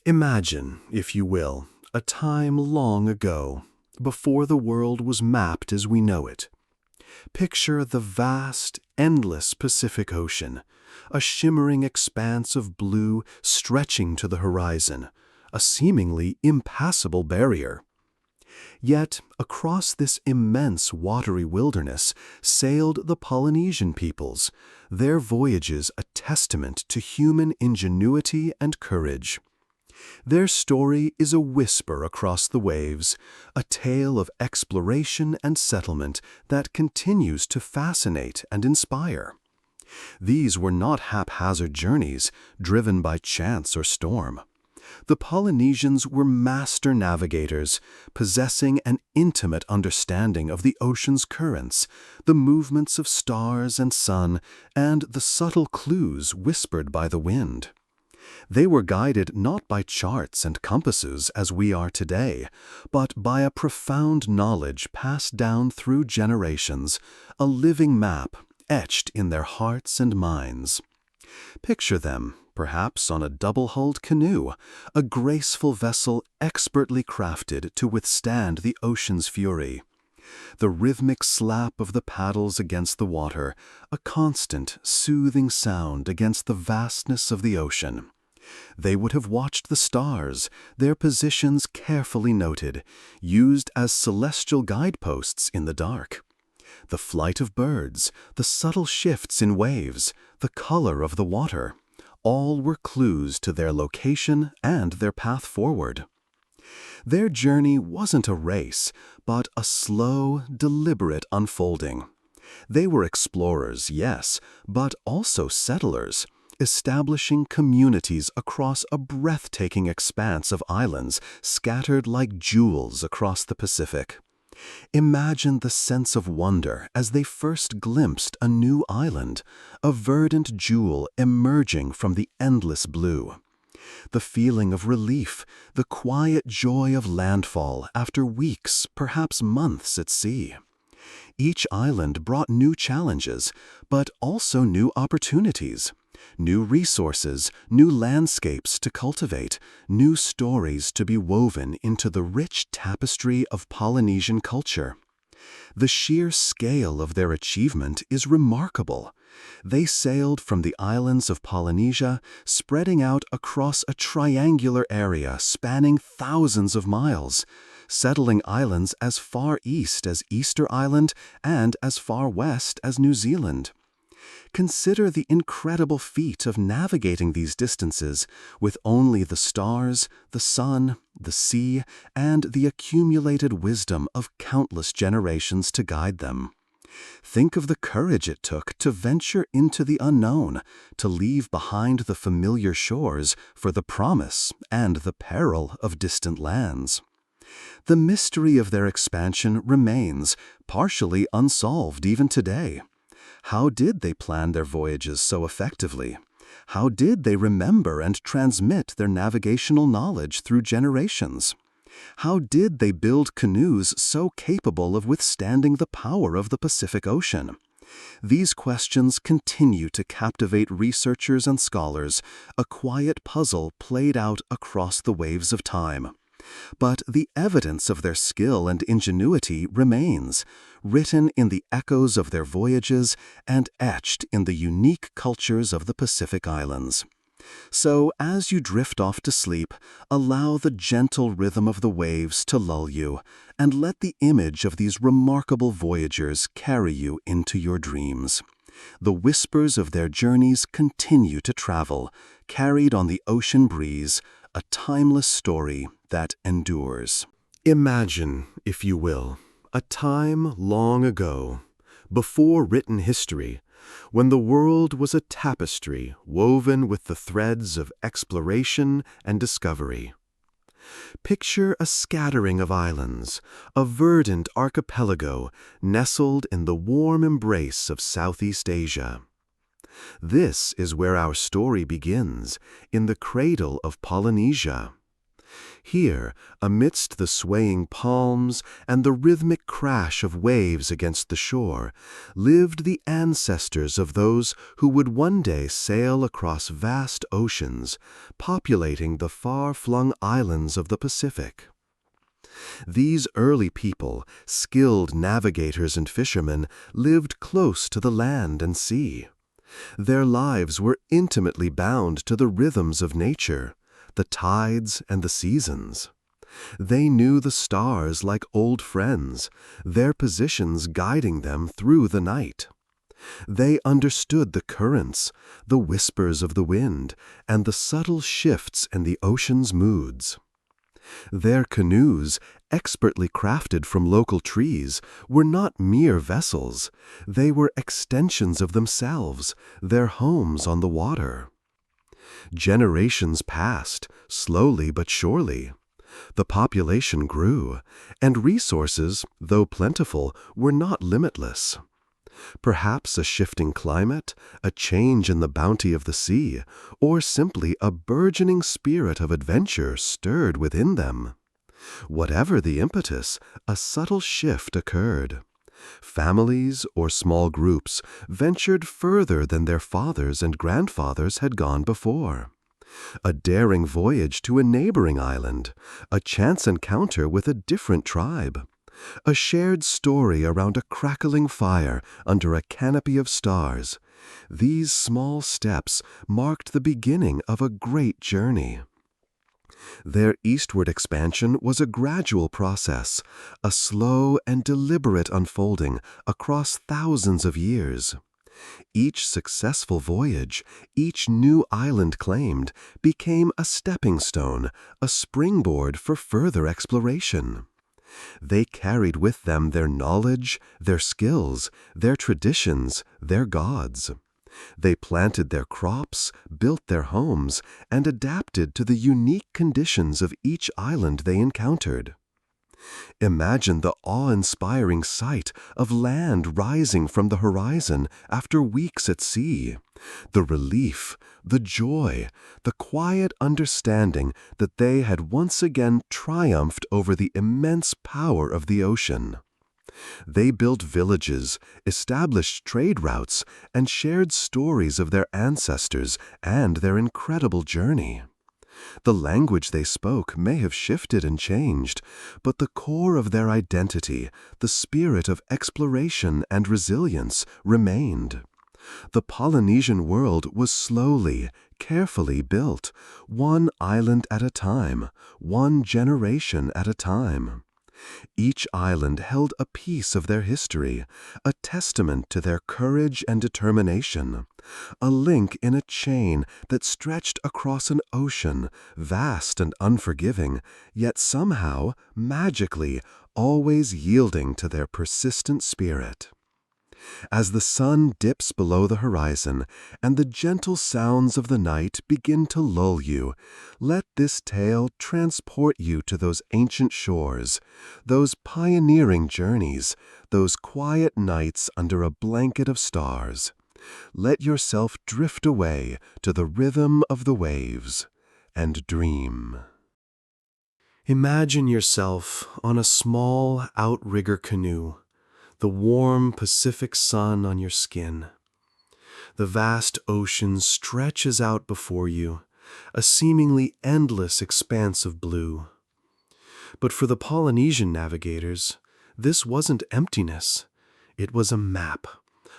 Imagine, if you will, a time long ago, before the world was mapped as we know it. Picture the vast, endless Pacific Ocean, a shimmering expanse of blue stretching to the horizon, a seemingly impassable barrier. Yet, across this immense watery wilderness sailed the Polynesian peoples, their voyages a testament to human ingenuity and courage. Their story is a whisper across the waves, a tale of exploration and settlement that continues to fascinate and inspire. These were not haphazard journeys, driven by chance or storm. The Polynesians were master navigators, possessing an intimate understanding of the ocean's currents, the movements of stars and sun, and the subtle clues whispered by the wind. They were guided not by charts and compasses as we are today, but by a profound knowledge passed down through generations, a living map etched in their hearts and minds. Picture them, perhaps on a double-hulled canoe, a graceful vessel expertly crafted to withstand the ocean's fury. The rhythmic slap of the paddles against the water, a constant, soothing sound against the vastness of the ocean. They would have watched the stars, their positions carefully noted, used as celestial guideposts in the dark. The flight of birds, the subtle shifts in waves, the color of the water, all were clues to their location and their path forward. Their journey wasn't a race, but a slow, deliberate unfolding. They were explorers, yes, but also settlers, establishing communities across a breathtaking expanse of islands scattered like jewels across the Pacific. Imagine the sense of wonder as they first glimpsed a new island, a verdant jewel emerging from the endless blue. The feeling of relief, the quiet joy of landfall after weeks, perhaps months at sea. Each island brought new challenges, but also new opportunities. New resources, new landscapes to cultivate, new stories to be woven into the rich tapestry of Polynesian culture. The sheer scale of their achievement is remarkable. They sailed from the islands of Polynesia, spreading out across a triangular area spanning thousands of miles, settling islands as far east as Easter Island and as far west as New Zealand. Consider the incredible feat of navigating these distances with only the stars, the sun, the sea, and the accumulated wisdom of countless generations to guide them. Think of the courage it took to venture into the unknown, to leave behind the familiar shores for the promise and the peril of distant lands. The mystery of their expansion remains, partially unsolved even today. How did they plan their voyages so effectively? How did they remember and transmit their navigational knowledge through generations? How did they build canoes so capable of withstanding the power of the Pacific Ocean? These questions continue to captivate researchers and scholars, a quiet puzzle played out across the waves of time. But the evidence of their skill and ingenuity remains, written in the echoes of their voyages and etched in the unique cultures of the Pacific Islands. So, as you drift off to sleep, allow the gentle rhythm of the waves to lull you, and let the image of these remarkable voyagers carry you into your dreams. The whispers of their journeys continue to travel, carried on the ocean breeze, a timeless story that endures. Imagine, if you will, a time long ago, before written history, when the world was a tapestry woven with the threads of exploration and discovery. Picture a scattering of islands, a verdant archipelago nestled in the warm embrace of Southeast Asia. This is where our story begins, in the cradle of Polynesia. Here, amidst the swaying palms and the rhythmic crash of waves against the shore, lived the ancestors of those who would one day sail across vast oceans, populating the far-flung islands of the Pacific. These early people, skilled navigators and fishermen, lived close to the land and sea. Their lives were intimately bound to the rhythms of nature, the tides and the seasons. They knew the stars like old friends, their positions guiding them through the night. They understood the currents, the whispers of the wind, and the subtle shifts in the ocean's moods. Their canoes, expertly crafted from local trees, were not mere vessels. They were extensions of themselves, their homes on the water. Generations passed, slowly but surely. The population grew, and resources, though plentiful, were not limitless. Perhaps a shifting climate, a change in the bounty of the sea, or simply a burgeoning spirit of adventure stirred within them. Whatever the impetus, a subtle shift occurred. Families or small groups ventured further than their fathers and grandfathers had gone before. A daring voyage to a neighboring island, a chance encounter with a different tribe, a shared story around a crackling fire under a canopy of stars. These small steps marked the beginning of a great journey. Their eastward expansion was a gradual process, a slow and deliberate unfolding across thousands of years. Each successful voyage, each new island claimed, became a stepping stone, a springboard for further exploration. They carried with them their knowledge, their skills, their traditions, their gods. They planted their crops, built their homes, and adapted to the unique conditions of each island they encountered. Imagine the awe-inspiring sight of land rising from the horizon after weeks at sea. The relief, the joy, the quiet understanding that they had once again triumphed over the immense power of the ocean. They built villages, established trade routes, and shared stories of their ancestors and their incredible journey. The language they spoke may have shifted and changed, but the core of their identity, the spirit of exploration and resilience, remained. The Polynesian world was slowly, carefully built, one island at a time, one generation at a time. Each island held a piece of their history, a testament to their courage and determination, a link in a chain that stretched across an ocean, vast and unforgiving, yet somehow, magically, always yielding to their persistent spirit. As the sun dips below the horizon and the gentle sounds of the night begin to lull you, let this tale transport you to those ancient shores, those pioneering journeys, those quiet nights under a blanket of stars. Let yourself drift away to the rhythm of the waves and dream. Imagine yourself on a small outrigger canoe, the warm Pacific sun on your skin. The vast ocean stretches out before you, a seemingly endless expanse of blue. But for the Polynesian navigators, this wasn't emptiness. It was a map,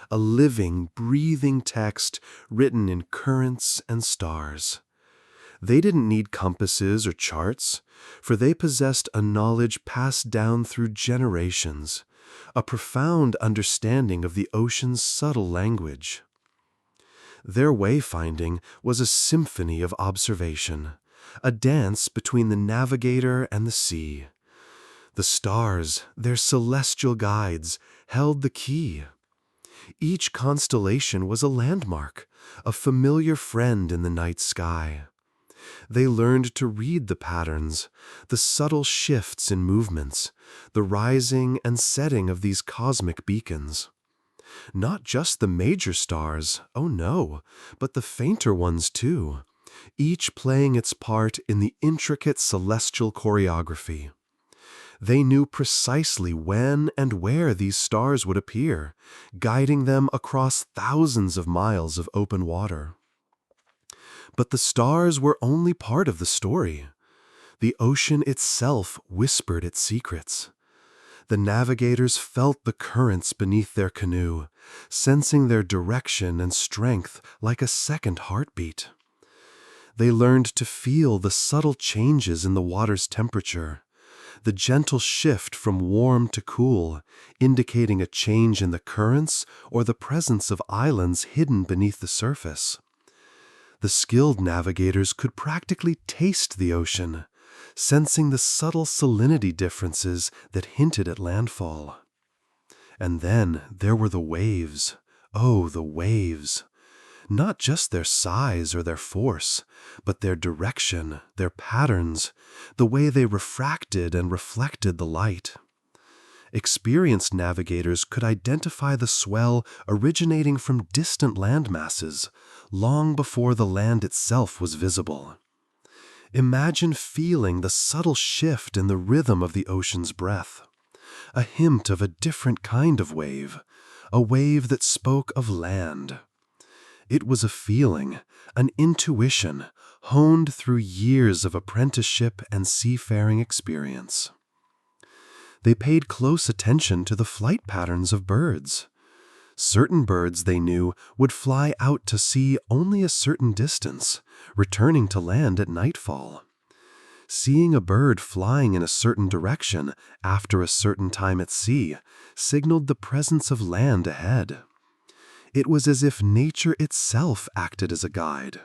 a living, breathing text written in currents and stars. They didn't need compasses or charts, for they possessed a knowledge passed down through generations, a profound understanding of the ocean's subtle language. Their wayfinding was a symphony of observation, a dance between the navigator and the sea. The stars, their celestial guides, held the key. Each constellation was a landmark, a familiar friend in the night sky. They learned to read the patterns, the subtle shifts in movements, the rising and setting of these cosmic beacons. Not just the major stars, oh no, but the fainter ones too, each playing its part in the intricate celestial choreography. They knew precisely when and where these stars would appear, guiding them across thousands of miles of open water. But the stars were only part of the story. The ocean itself whispered its secrets. The navigators felt the currents beneath their canoe, sensing their direction and strength like a second heartbeat. They learned to feel the subtle changes in the water's temperature, the gentle shift from warm to cool, indicating a change in the currents or the presence of islands hidden beneath the surface. The skilled navigators could practically taste the ocean, sensing the subtle salinity differences that hinted at landfall. And then there were the waves. Oh, the waves! Not just their size or their force, but their direction, their patterns, the way they refracted and reflected the light. Experienced navigators could identify the swell originating from distant land masses, long before the land itself was visible. Imagine feeling the subtle shift in the rhythm of the ocean's breath, a hint of a different kind of wave, a wave that spoke of land. It was a feeling, an intuition, honed through years of apprenticeship and seafaring experience. They paid close attention to the flight patterns of birds. Certain birds, they knew, would fly out to sea only a certain distance, returning to land at nightfall. Seeing a bird flying in a certain direction after a certain time at sea signaled the presence of land ahead. It was as if nature itself acted as a guide.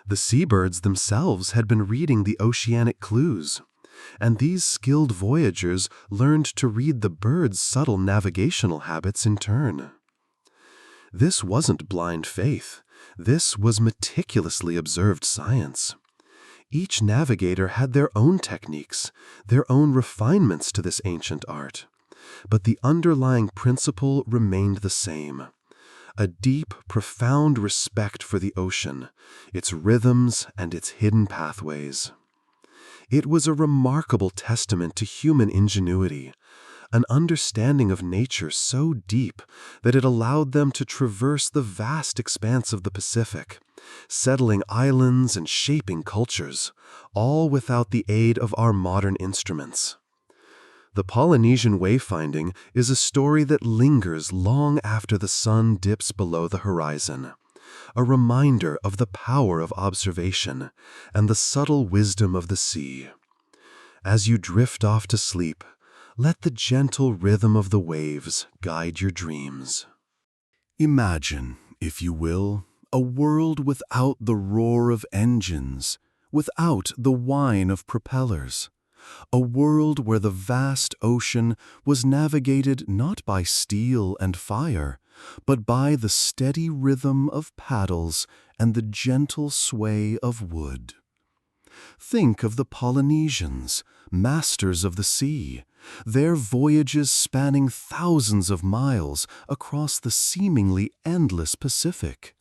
The seabirds themselves had been reading the oceanic clues, and these skilled voyagers learned to read the birds' subtle navigational habits in turn. This wasn't blind faith. This was meticulously observed science. Each navigator had their own techniques, their own refinements to this ancient art, but the underlying principle remained the same. A deep, profound respect for the ocean, its rhythms and its hidden pathways. It was a remarkable testament to human ingenuity, an understanding of nature so deep that it allowed them to traverse the vast expanse of the Pacific, settling islands and shaping cultures, all without the aid of our modern instruments. The Polynesian wayfinding is a story that lingers long after the sun dips below the horizon, a reminder of the power of observation and the subtle wisdom of the sea. As you drift off to sleep, let the gentle rhythm of the waves guide your dreams. Imagine, if you will, a world without the roar of engines, without the whine of propellers. A world where the vast ocean was navigated not by steel and fire, but by the steady rhythm of paddles and the gentle sway of wood. Think of the Polynesians, masters of the sea, their voyages spanning thousands of miles across the seemingly endless Pacific.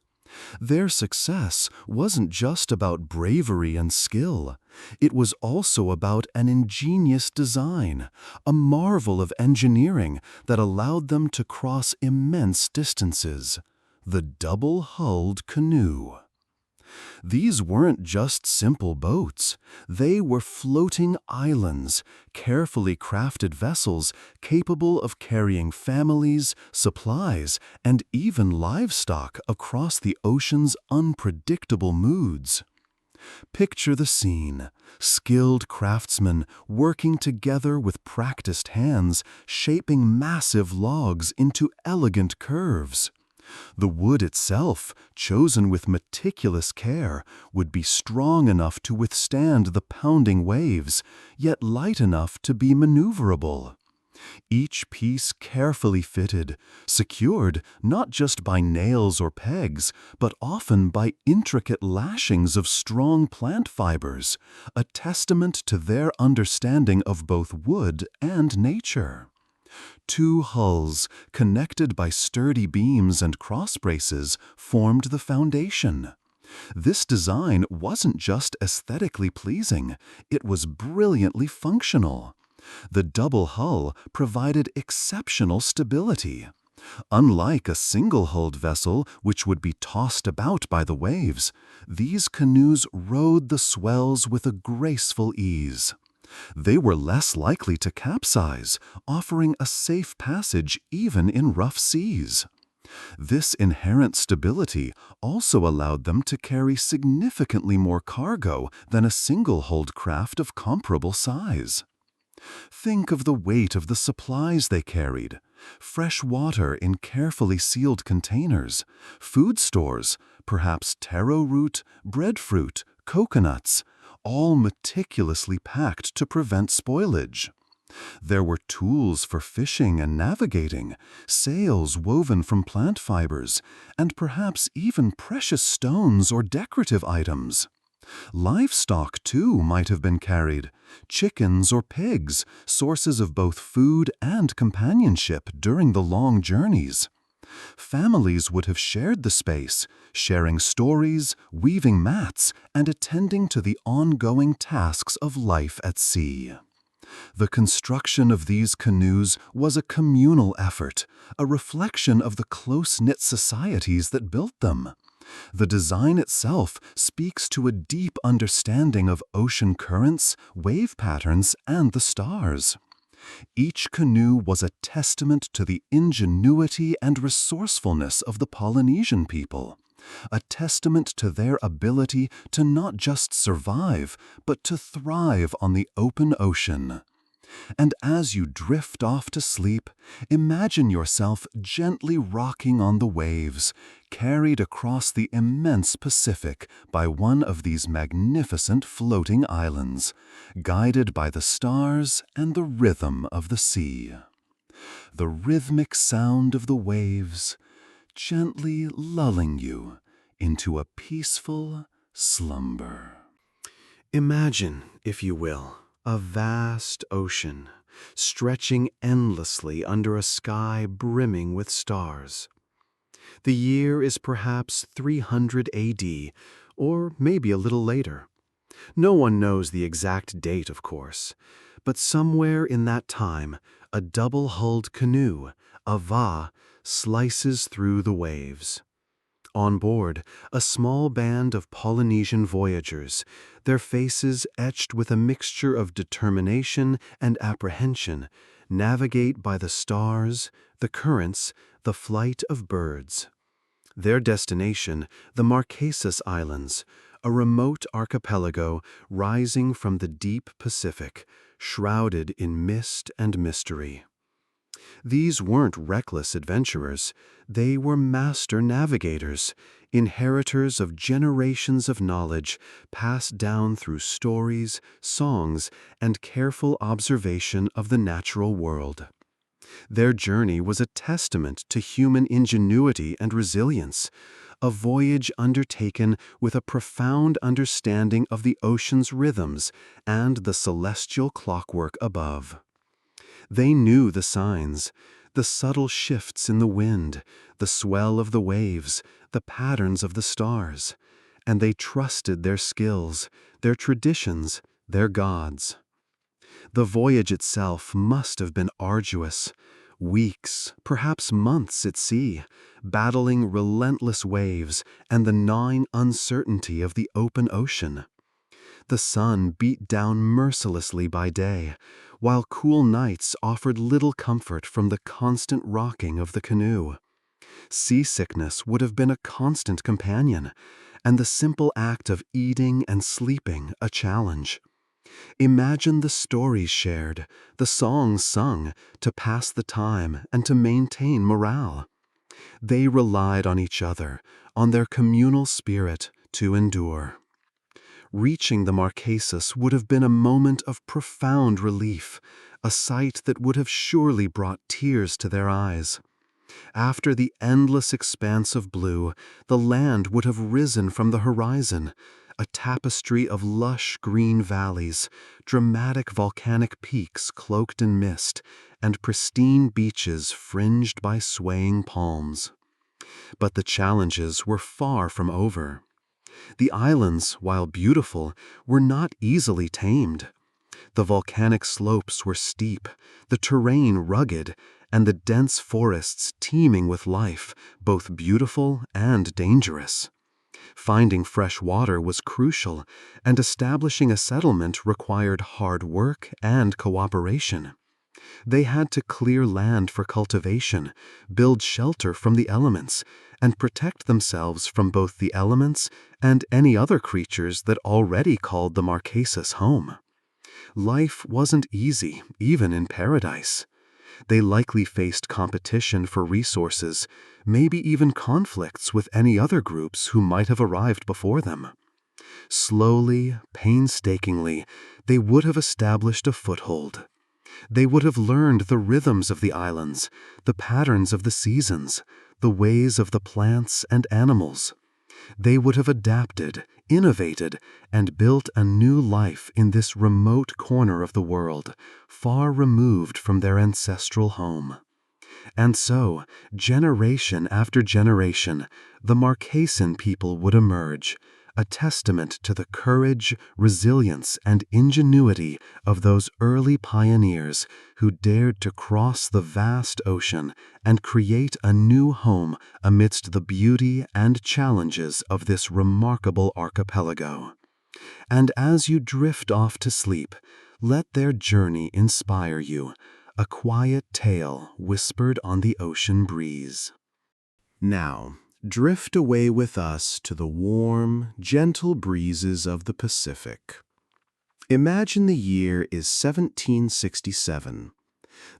Their success wasn't just about bravery and skill. It was also about an ingenious design, a marvel of engineering that allowed them to cross immense distances. The double-hulled canoe. These weren't just simple boats. They were floating islands, carefully crafted vessels capable of carrying families, supplies, and even livestock across the ocean's unpredictable moods. Picture the scene: skilled craftsmen working together with practiced hands, shaping massive logs into elegant curves. The wood itself, chosen with meticulous care, would be strong enough to withstand the pounding waves, yet light enough to be maneuverable. Each piece carefully fitted, secured not just by nails or pegs, but often by intricate lashings of strong plant fibers, a testament to their understanding of both wood and nature. Two hulls, connected by sturdy beams and cross braces, formed the foundation. This design wasn't just aesthetically pleasing, it was brilliantly functional. The double hull provided exceptional stability. Unlike a single-hulled vessel which would be tossed about by the waves, these canoes rode the swells with a graceful ease. They were less likely to capsize, offering a safe passage even in rough seas. This inherent stability also allowed them to carry significantly more cargo than a single-hulled craft of comparable size. Think of the weight of the supplies they carried: fresh water in carefully sealed containers, food stores, perhaps taro root, breadfruit, coconuts, all meticulously packed to prevent spoilage. There were tools for fishing and navigating, sails woven from plant fibers, and perhaps even precious stones or decorative items. Livestock, too, might have been carried: chickens or pigs, sources of both food and companionship during the long journeys. Families would have shared the space, sharing stories, weaving mats, and attending to the ongoing tasks of life at sea. The construction of these canoes was a communal effort, a reflection of the close-knit societies that built them. The design itself speaks to a deep understanding of ocean currents, wave patterns, and the stars. Each canoe was a testament to the ingenuity and resourcefulness of the Polynesian people, a testament to their ability to not just survive, but to thrive on the open ocean. And as you drift off to sleep, imagine yourself gently rocking on the waves, carried across the immense Pacific by one of these magnificent floating islands, guided by the stars and the rhythm of the sea. The rhythmic sound of the waves, gently lulling you into a peaceful slumber. Imagine, if you will, a vast ocean, stretching endlessly under a sky brimming with stars. The year is perhaps 300 AD, or maybe a little later. No one knows the exact date, of course, but somewhere in that time, a double-hulled canoe, a va, slices through the waves. On board, a small band of Polynesian voyagers, their faces etched with a mixture of determination and apprehension, navigate by the stars, the currents, the flight of birds. Their destination, the Marquesas Islands, a remote archipelago rising from the deep Pacific, shrouded in mist and mystery. These weren't reckless adventurers, they were master navigators, inheritors of generations of knowledge passed down through stories, songs, and careful observation of the natural world. Their journey was a testament to human ingenuity and resilience, a voyage undertaken with a profound understanding of the ocean's rhythms and the celestial clockwork above. They knew the signs, the subtle shifts in the wind, the swell of the waves, the patterns of the stars, and they trusted their skills, their traditions, their gods. The voyage itself must have been arduous. Weeks, perhaps months at sea, battling relentless waves and the gnawing uncertainty of the open ocean. The sun beat down mercilessly by day, while cool nights offered little comfort from the constant rocking of the canoe. Seasickness would have been a constant companion, and the simple act of eating and sleeping a challenge. Imagine the stories shared, the songs sung, to pass the time and to maintain morale. They relied on each other, on their communal spirit, to endure. Reaching the Marquesas would have been a moment of profound relief, a sight that would have surely brought tears to their eyes. After the endless expanse of blue, the land would have risen from the horizon, a tapestry of lush green valleys, dramatic volcanic peaks cloaked in mist, and pristine beaches fringed by swaying palms. But the challenges were far from over. The islands, while beautiful, were not easily tamed. The volcanic slopes were steep, the terrain rugged, and the dense forests teeming with life, both beautiful and dangerous. Finding fresh water was crucial, and establishing a settlement required hard work and cooperation. They had to clear land for cultivation, build shelter from the elements, and protect themselves from both the elements and any other creatures that already called the Marquesas home. Life wasn't easy, even in paradise. They likely faced competition for resources, maybe even conflicts with any other groups who might have arrived before them. Slowly, painstakingly, they would have established a foothold. They would have learned the rhythms of the islands, the patterns of the seasons, the ways of the plants and animals. They would have adapted, innovated, and built a new life in this remote corner of the world, far removed from their ancestral home. And so, generation after generation, the Marquesan people would emerge, a testament to the courage, resilience, and ingenuity of those early pioneers who dared to cross the vast ocean and create a new home amidst the beauty and challenges of this remarkable archipelago. And as you drift off to sleep, let their journey inspire you, a quiet tale whispered on the ocean breeze. Now, drift away with us to the warm, gentle breezes of the Pacific. Imagine the year is 1767.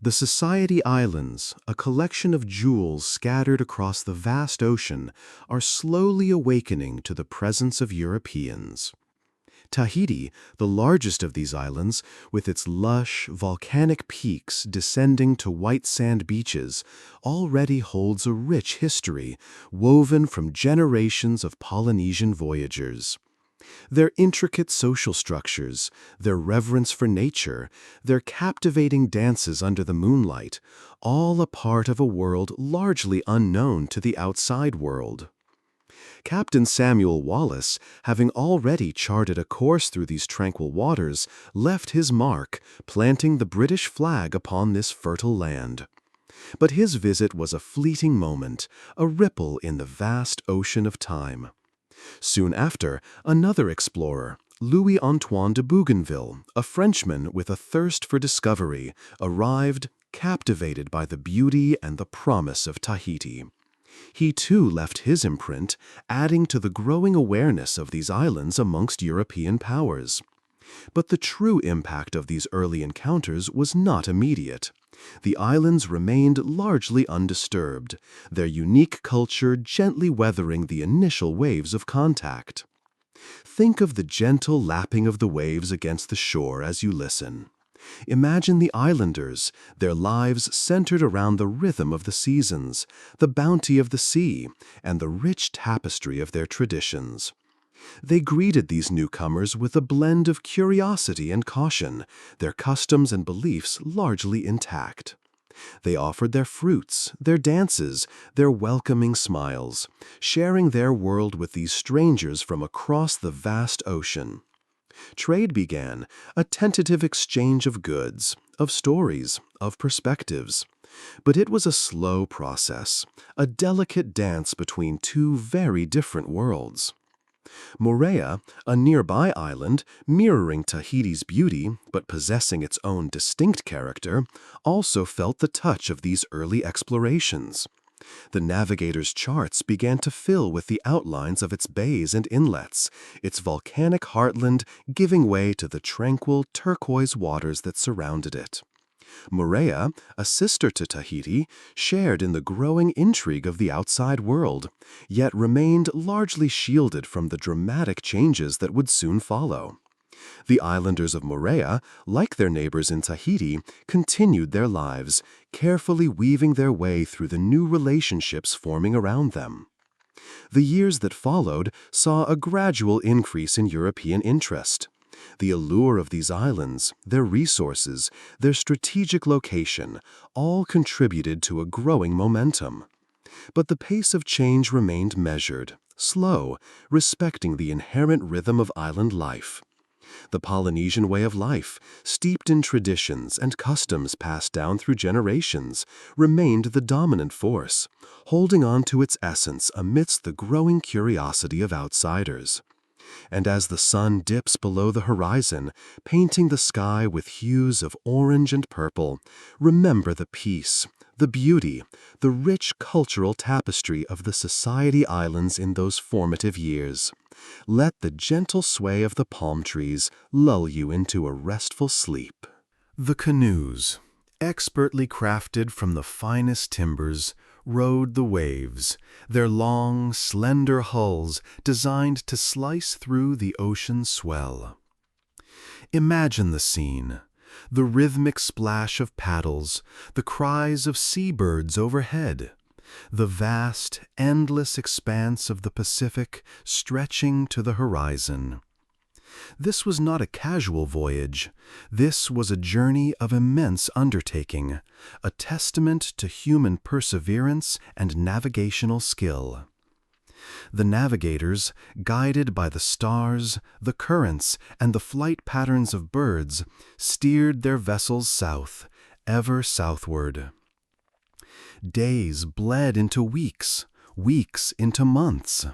The Society Islands, a collection of jewels scattered across the vast ocean, are slowly awakening to the presence of Europeans. Tahiti, the largest of these islands, with its lush, volcanic peaks descending to white sand beaches, already holds a rich history woven from generations of Polynesian voyagers. Their intricate social structures, their reverence for nature, their captivating dances under the moonlight, all a part of a world largely unknown to the outside world. Captain Samuel Wallis, having already charted a course through these tranquil waters, left his mark, planting the British flag upon this fertile land. But his visit was a fleeting moment, a ripple in the vast ocean of time. Soon after, another explorer, Louis-Antoine de Bougainville, a Frenchman with a thirst for discovery, arrived, captivated by the beauty and the promise of Tahiti. He too left his imprint, adding to the growing awareness of these islands amongst European powers. But the true impact of these early encounters was not immediate. The islands remained largely undisturbed, their unique culture gently weathering the initial waves of contact. Think of the gentle lapping of the waves against the shore as you listen. Imagine the islanders, their lives centered around the rhythm of the seasons, the bounty of the sea, and the rich tapestry of their traditions. They greeted these newcomers with a blend of curiosity and caution, their customs and beliefs largely intact. They offered their fruits, their dances, their welcoming smiles, sharing their world with these strangers from across the vast ocean. Trade began, a tentative exchange of goods, of stories, of perspectives. But it was a slow process, a delicate dance between two very different worlds. Moorea, a nearby island, mirroring Tahiti's beauty but possessing its own distinct character, also felt the touch of these early explorations. The Navigators' charts began to fill with the outlines of its bays and inlets, its volcanic heartland giving way to the tranquil turquoise waters that surrounded it. Moorea, a sister to Tahiti, shared in the growing intrigue of the outside world, yet remained largely shielded from the dramatic changes that would soon follow. The islanders of Moorea, like their neighbors in Tahiti, continued their lives, carefully weaving their way through the new relationships forming around them. The years that followed saw a gradual increase in European interest. The allure of these islands, their resources, their strategic location, all contributed to a growing momentum. But the pace of change remained measured, slow, respecting the inherent rhythm of island life. The Polynesian way of life, steeped in traditions and customs passed down through generations, remained the dominant force, holding on to its essence amidst the growing curiosity of outsiders. And as the sun dips below the horizon, painting the sky with hues of orange and purple, remember the peace, the beauty, the rich cultural tapestry of the Society Islands in those formative years. Let the gentle sway of the palm trees lull you into a restful sleep. The canoes, expertly crafted from the finest timbers, rode the waves, their long, slender hulls designed to slice through the ocean swell. Imagine the scene. The rhythmic splash of paddles, the cries of seabirds overhead, the vast, endless expanse of the Pacific stretching to the horizon. This was not a casual voyage. This was a journey of immense undertaking, a testament to human perseverance and navigational skill. The navigators, guided by the stars, the currents, and the flight patterns of birds, steered their vessels south, ever southward. Days bled into weeks, weeks into months.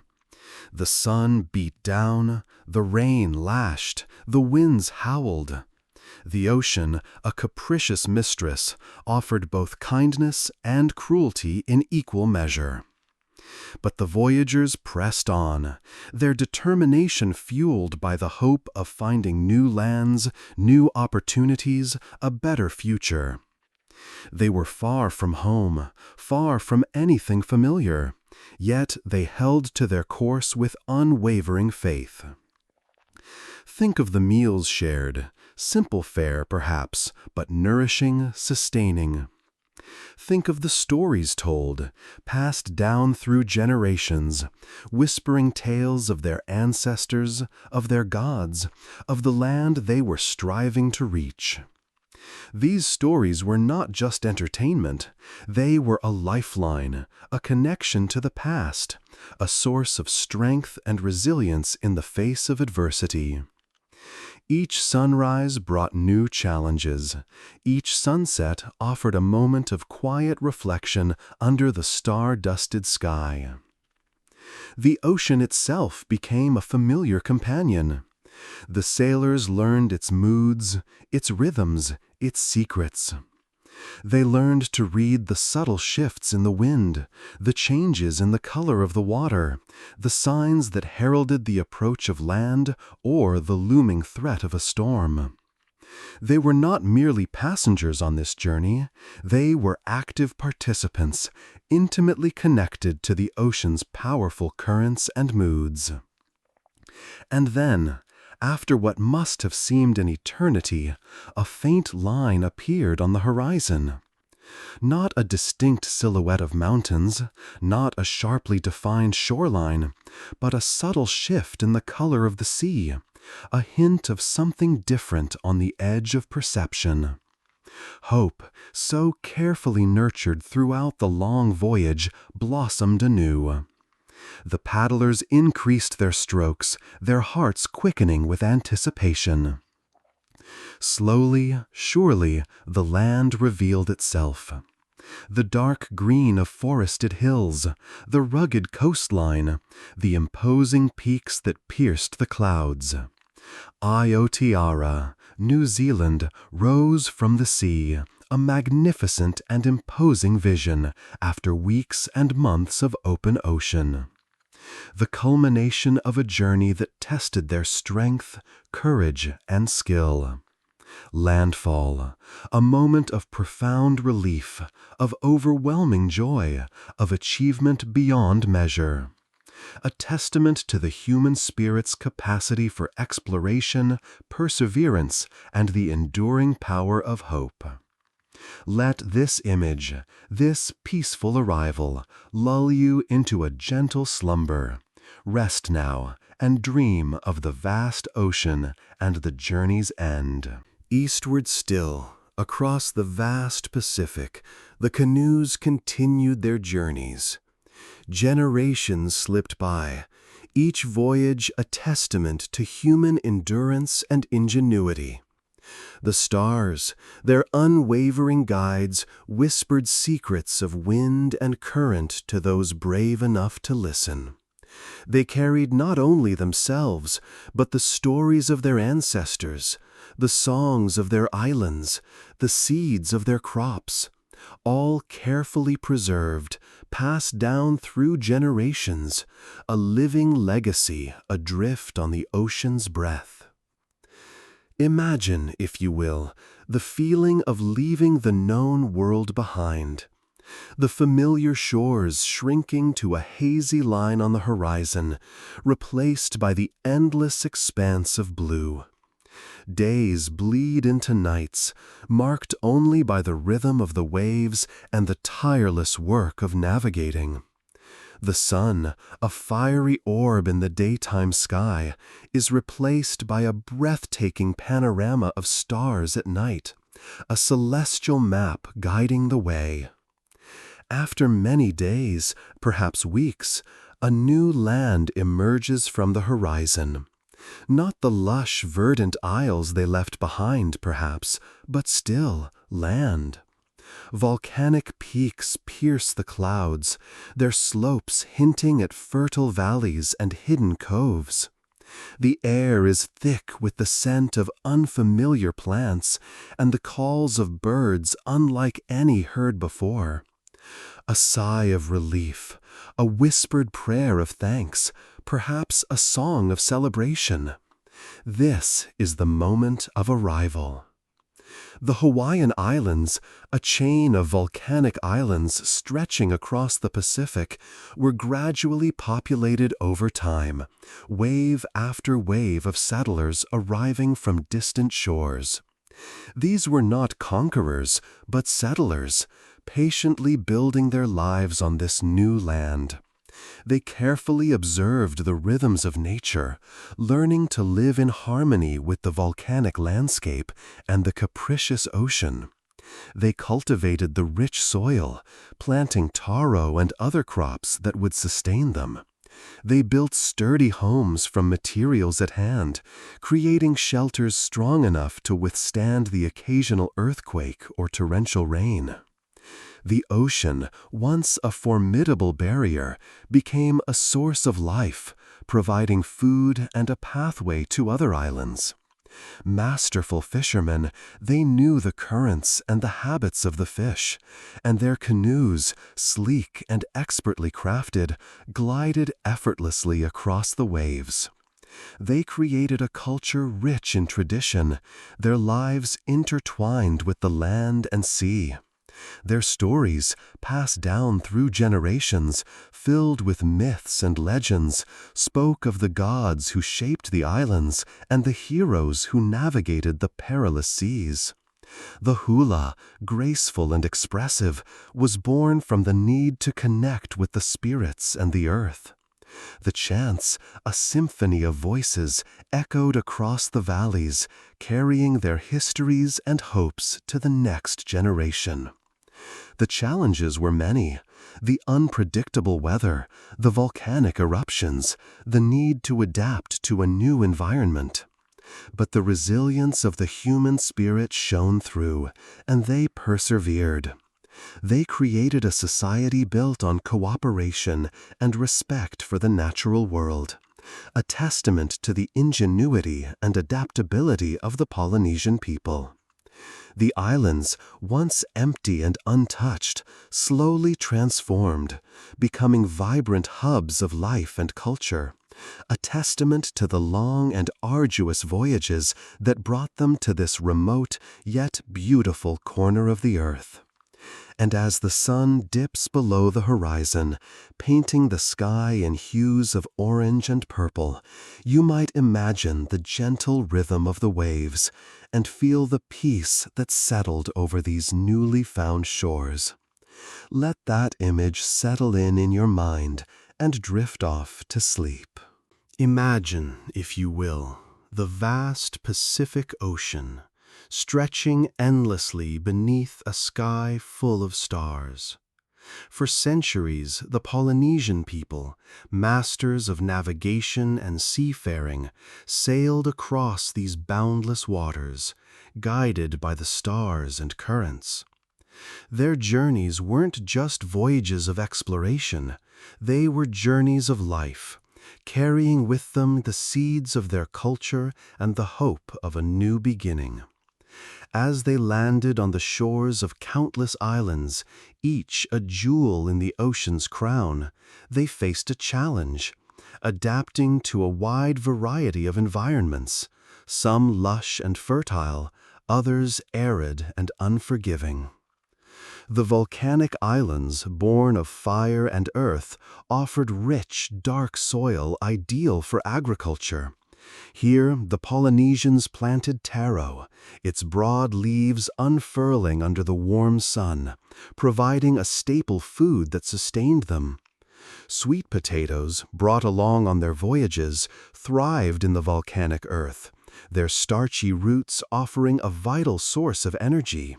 The sun beat down, the rain lashed, the winds howled. The ocean, a capricious mistress, offered both kindness and cruelty in equal measure. But the voyagers pressed on, their determination fueled by the hope of finding new lands, new opportunities, a better future. They were far from home, far from anything familiar, yet they held to their course with unwavering faith. Think of the meals shared, simple fare perhaps, but nourishing, sustaining. Think of the stories told, passed down through generations, whispering tales of their ancestors, of their gods, of the land they were striving to reach. These stories were not just entertainment, they were a lifeline, a connection to the past, a source of strength and resilience in the face of adversity. Each sunrise brought new challenges. Each sunset offered a moment of quiet reflection under the star-dusted sky. The ocean itself became a familiar companion. The sailors learned its moods, its rhythms, its secrets. They learned to read the subtle shifts in the wind, the changes in the color of the water, the signs that heralded the approach of land or the looming threat of a storm. They were not merely passengers on this journey, they were active participants, intimately connected to the ocean's powerful currents and moods. And then, after what must have seemed an eternity, a faint line appeared on the horizon. Not a distinct silhouette of mountains, not a sharply defined shoreline, but a subtle shift in the color of the sea, a hint of something different on the edge of perception. Hope, so carefully nurtured throughout the long voyage, blossomed anew. The paddlers increased their strokes, their hearts quickening with anticipation. Slowly, surely, the land revealed itself. The dark green of forested hills, the rugged coastline, the imposing peaks that pierced the clouds. Aotearoa, New Zealand, rose from the sea, a magnificent and imposing vision after weeks and months of open ocean. The culmination of a journey that tested their strength, courage, and skill. Landfall, a moment of profound relief, of overwhelming joy, of achievement beyond measure. A testament to the human spirit's capacity for exploration, perseverance, and the enduring power of hope. Let this image, this peaceful arrival, lull you into a gentle slumber. Rest now, and dream of the vast ocean and the journey's end. Eastward still, across the vast Pacific, the canoes continued their journeys. Generations slipped by, each voyage a testament to human endurance and ingenuity. The stars, their unwavering guides, whispered secrets of wind and current to those brave enough to listen. They carried not only themselves, but the stories of their ancestors, the songs of their islands, the seeds of their crops, all carefully preserved, passed down through generations, a living legacy adrift on the ocean's breath. Imagine, if you will, the feeling of leaving the known world behind. The familiar shores shrinking to a hazy line on the horizon, replaced by the endless expanse of blue. Days bleed into nights, marked only by the rhythm of the waves and the tireless work of navigating. The sun, a fiery orb in the daytime sky, is replaced by a breathtaking panorama of stars at night, a celestial map guiding the way. After many days, perhaps weeks, a new land emerges from the horizon. Not the lush, verdant isles they left behind, perhaps, but still land. Volcanic peaks pierce the clouds, their slopes hinting at fertile valleys and hidden coves. The air is thick with the scent of unfamiliar plants and the calls of birds unlike any heard before. A sigh of relief, a whispered prayer of thanks, perhaps a song of celebration. This is the moment of arrival. The Hawaiian Islands, a chain of volcanic islands stretching across the Pacific, were gradually populated over time, wave after wave of settlers arriving from distant shores. These were not conquerors, but settlers, patiently building their lives on this new land. They carefully observed the rhythms of nature, learning to live in harmony with the volcanic landscape and the capricious ocean. They cultivated the rich soil, planting taro and other crops that would sustain them. They built sturdy homes from materials at hand, creating shelters strong enough to withstand the occasional earthquake or torrential rain. The ocean, once a formidable barrier, became a source of life, providing food and a pathway to other islands. Masterful fishermen, they knew the currents and the habits of the fish, and their canoes, sleek and expertly crafted, glided effortlessly across the waves. They created a culture rich in tradition, their lives intertwined with the land and sea. Their stories, passed down through generations, filled with myths and legends, spoke of the gods who shaped the islands and the heroes who navigated the perilous seas. The hula, graceful and expressive, was born from the need to connect with the spirits and the earth. The chants, a symphony of voices, echoed across the valleys, carrying their histories and hopes to the next generation. The challenges were many: the unpredictable weather, the volcanic eruptions, the need to adapt to a new environment. But the resilience of the human spirit shone through, and they persevered. They created a society built on cooperation and respect for the natural world, a testament to the ingenuity and adaptability of the Polynesian people. The islands, once empty and untouched, slowly transformed, becoming vibrant hubs of life and culture, a testament to the long and arduous voyages that brought them to this remote yet beautiful corner of the earth. And as the sun dips below the horizon, painting the sky in hues of orange and purple, you might imagine the gentle rhythm of the waves and feel the peace that settled over these newly found shores. Let that image settle in your mind and drift off to sleep. Imagine, if you will, the vast Pacific Ocean, stretching endlessly beneath a sky full of stars. For centuries, the Polynesian people, masters of navigation and seafaring, sailed across these boundless waters, guided by the stars and currents. Their journeys weren't just voyages of exploration, they were journeys of life, carrying with them the seeds of their culture and the hope of a new beginning. As they landed on the shores of countless islands, each a jewel in the ocean's crown, they faced a challenge, adapting to a wide variety of environments, some lush and fertile, others arid and unforgiving. The volcanic islands, born of fire and earth, offered rich, dark soil ideal for agriculture. Here, the Polynesians planted taro, its broad leaves unfurling under the warm sun, providing a staple food that sustained them. Sweet potatoes, brought along on their voyages, thrived in the volcanic earth, their starchy roots offering a vital source of energy.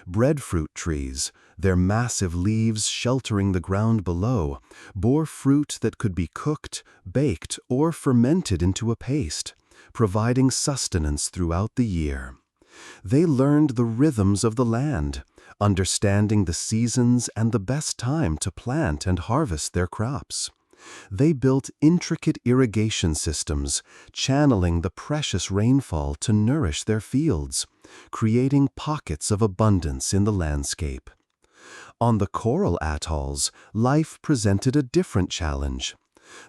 Breadfruit trees, their massive leaves sheltering the ground below, bore fruit that could be cooked, baked, or fermented into a paste, providing sustenance throughout the year. They learned the rhythms of the land, understanding the seasons and the best time to plant and harvest their crops. They built intricate irrigation systems, channeling the precious rainfall to nourish their fields, creating pockets of abundance in the landscape. On the coral atolls, life presented a different challenge.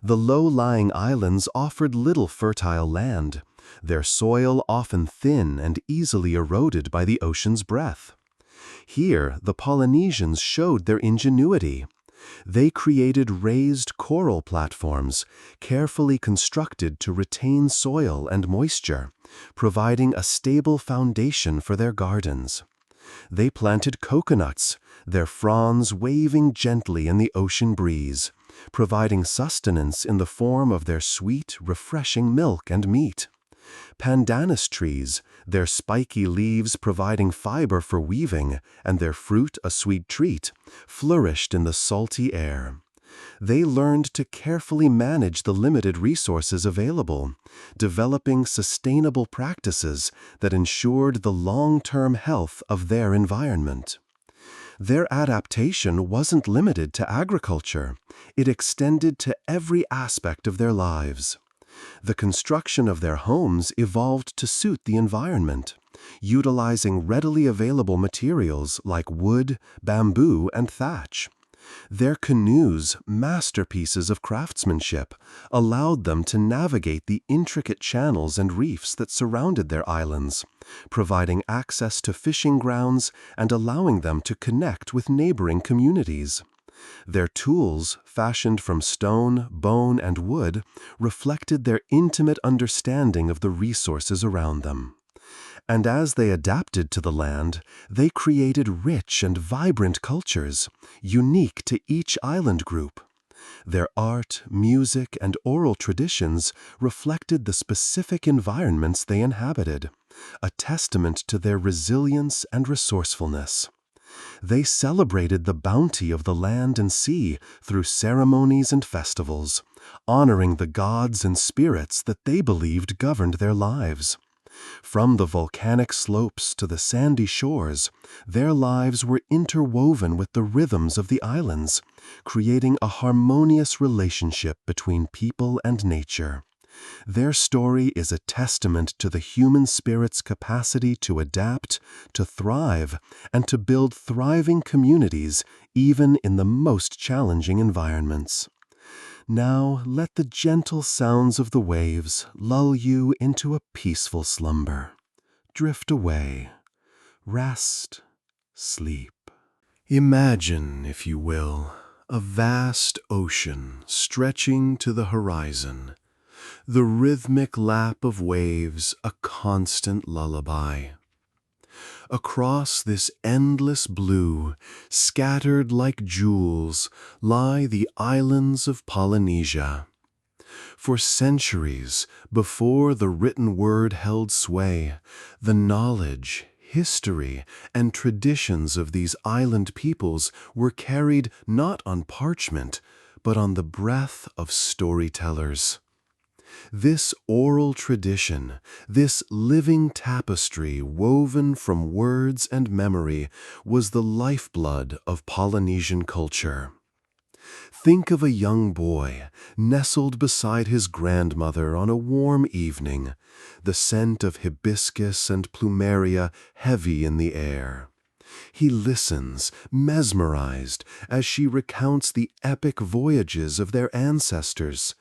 The low-lying islands offered little fertile land, their soil often thin and easily eroded by the ocean's breath. Here, the Polynesians showed their ingenuity. They created raised coral platforms, carefully constructed to retain soil and moisture, providing a stable foundation for their gardens. They planted coconuts, their fronds waving gently in the ocean breeze, providing sustenance in the form of their sweet, refreshing milk and meat. Pandanus trees, their spiky leaves providing fiber for weaving, and their fruit a sweet treat, flourished in the salty air. They learned to carefully manage the limited resources available, developing sustainable practices that ensured the long-term health of their environment. Their adaptation wasn't limited to agriculture. It extended to every aspect of their lives. The construction of their homes evolved to suit the environment, utilizing readily available materials like wood, bamboo, and thatch. Their canoes, masterpieces of craftsmanship, allowed them to navigate the intricate channels and reefs that surrounded their islands, providing access to fishing grounds and allowing them to connect with neighboring communities. Their tools, fashioned from stone, bone, and wood, reflected their intimate understanding of the resources around them. And as they adapted to the land, they created rich and vibrant cultures, unique to each island group. Their art, music, and oral traditions reflected the specific environments they inhabited, a testament to their resilience and resourcefulness. They celebrated the bounty of the land and sea through ceremonies and festivals, honoring the gods and spirits that they believed governed their lives. From the volcanic slopes to the sandy shores, their lives were interwoven with the rhythms of the islands, creating a harmonious relationship between people and nature. Their story is a testament to the human spirit's capacity to adapt, to thrive, and to build thriving communities even in the most challenging environments. Now let the gentle sounds of the waves lull you into a peaceful slumber. Drift away. Rest. Sleep. Imagine, if you will, a vast ocean stretching to the horizon. The rhythmic lap of waves a constant lullaby. Across this endless blue, scattered like jewels, lie the islands of Polynesia. For centuries, before the written word held sway, the knowledge, history, and traditions of these island peoples were carried not on parchment, but on the breath of storytellers. This oral tradition, this living tapestry woven from words and memory, was the lifeblood of Polynesian culture. Think of a young boy nestled beside his grandmother on a warm evening, the scent of hibiscus and plumeria heavy in the air. He listens, mesmerized, as she recounts the epic voyages of their ancestors,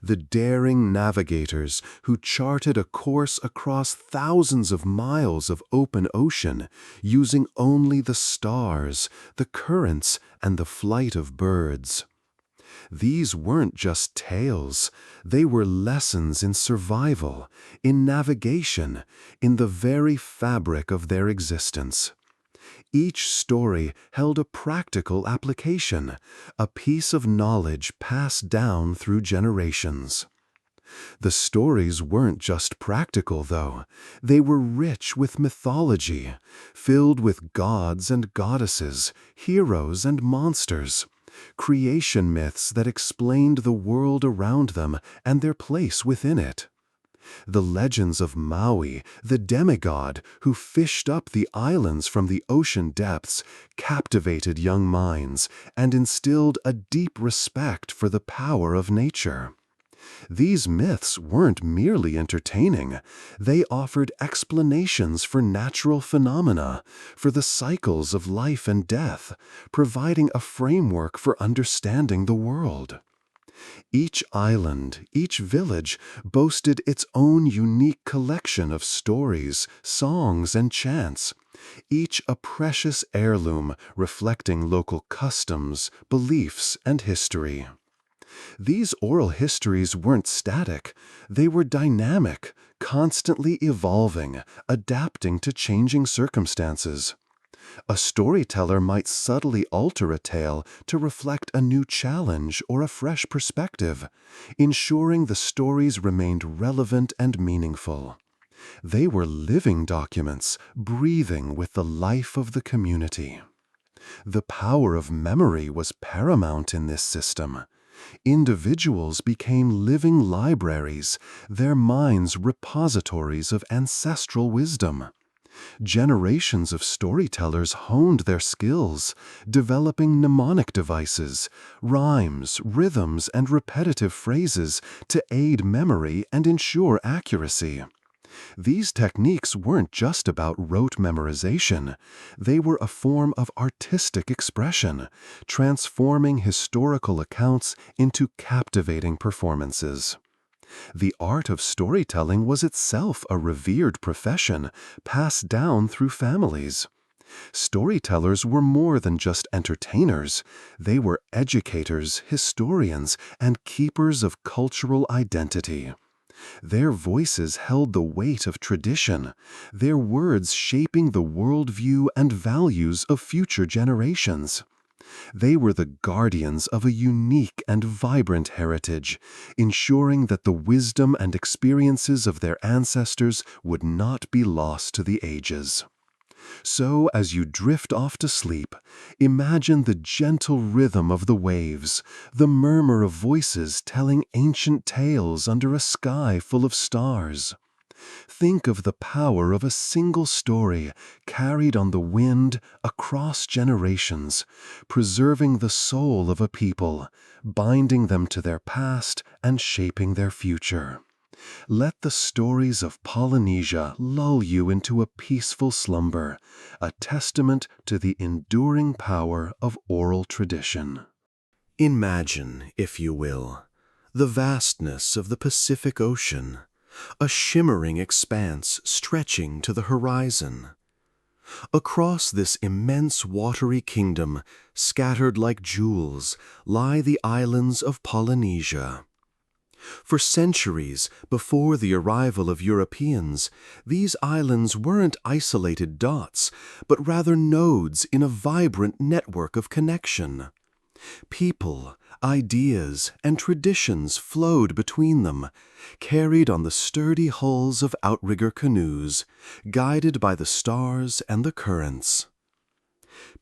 the daring navigators who charted a course across thousands of miles of open ocean using only the stars, the currents, and the flight of birds. These weren't just tales, they were lessons in survival, in navigation, in the very fabric of their existence. Each story held a practical application, a piece of knowledge passed down through generations. The stories weren't just practical, though. They were rich with mythology, filled with gods and goddesses, heroes and monsters, creation myths that explained the world around them and their place within it. The legends of Maui, the demigod who fished up the islands from the ocean depths, captivated young minds and instilled a deep respect for the power of nature. These myths weren't merely entertaining. They offered explanations for natural phenomena, for the cycles of life and death, providing a framework for understanding the world. Each island, each village, boasted its own unique collection of stories, songs, and chants, each a precious heirloom reflecting local customs, beliefs, and history. These oral histories weren't static. They were dynamic, constantly evolving, adapting to changing circumstances. A storyteller might subtly alter a tale to reflect a new challenge or a fresh perspective, ensuring the stories remained relevant and meaningful. They were living documents, breathing with the life of the community. The power of memory was paramount in this system. Individuals became living libraries, their minds repositories of ancestral wisdom. Generations of storytellers honed their skills, developing mnemonic devices, rhymes, rhythms, and repetitive phrases to aid memory and ensure accuracy. These techniques weren't just about rote memorization. They were a form of artistic expression, transforming historical accounts into captivating performances. The art of storytelling was itself a revered profession, passed down through families. Storytellers were more than just entertainers. They were educators, historians, and keepers of cultural identity. Their voices held the weight of tradition, their words shaping the worldview and values of future generations. They were the guardians of a unique and vibrant heritage, ensuring that the wisdom and experiences of their ancestors would not be lost to the ages. So, as you drift off to sleep, imagine the gentle rhythm of the waves, the murmur of voices telling ancient tales under a sky full of stars. Think of the power of a single story carried on the wind across generations, preserving the soul of a people, binding them to their past and shaping their future. Let the stories of Polynesia lull you into a peaceful slumber, a testament to the enduring power of oral tradition. Imagine, if you will, the vastness of the Pacific Ocean, a shimmering expanse stretching to the horizon. Across this immense watery kingdom, scattered like jewels, lie the islands of Polynesia. For centuries before the arrival of Europeans, these islands weren't isolated dots, but rather nodes in a vibrant network of connection. People, Ideas and traditions flowed between them, carried on the sturdy hulls of outrigger canoes, guided by the stars and the currents.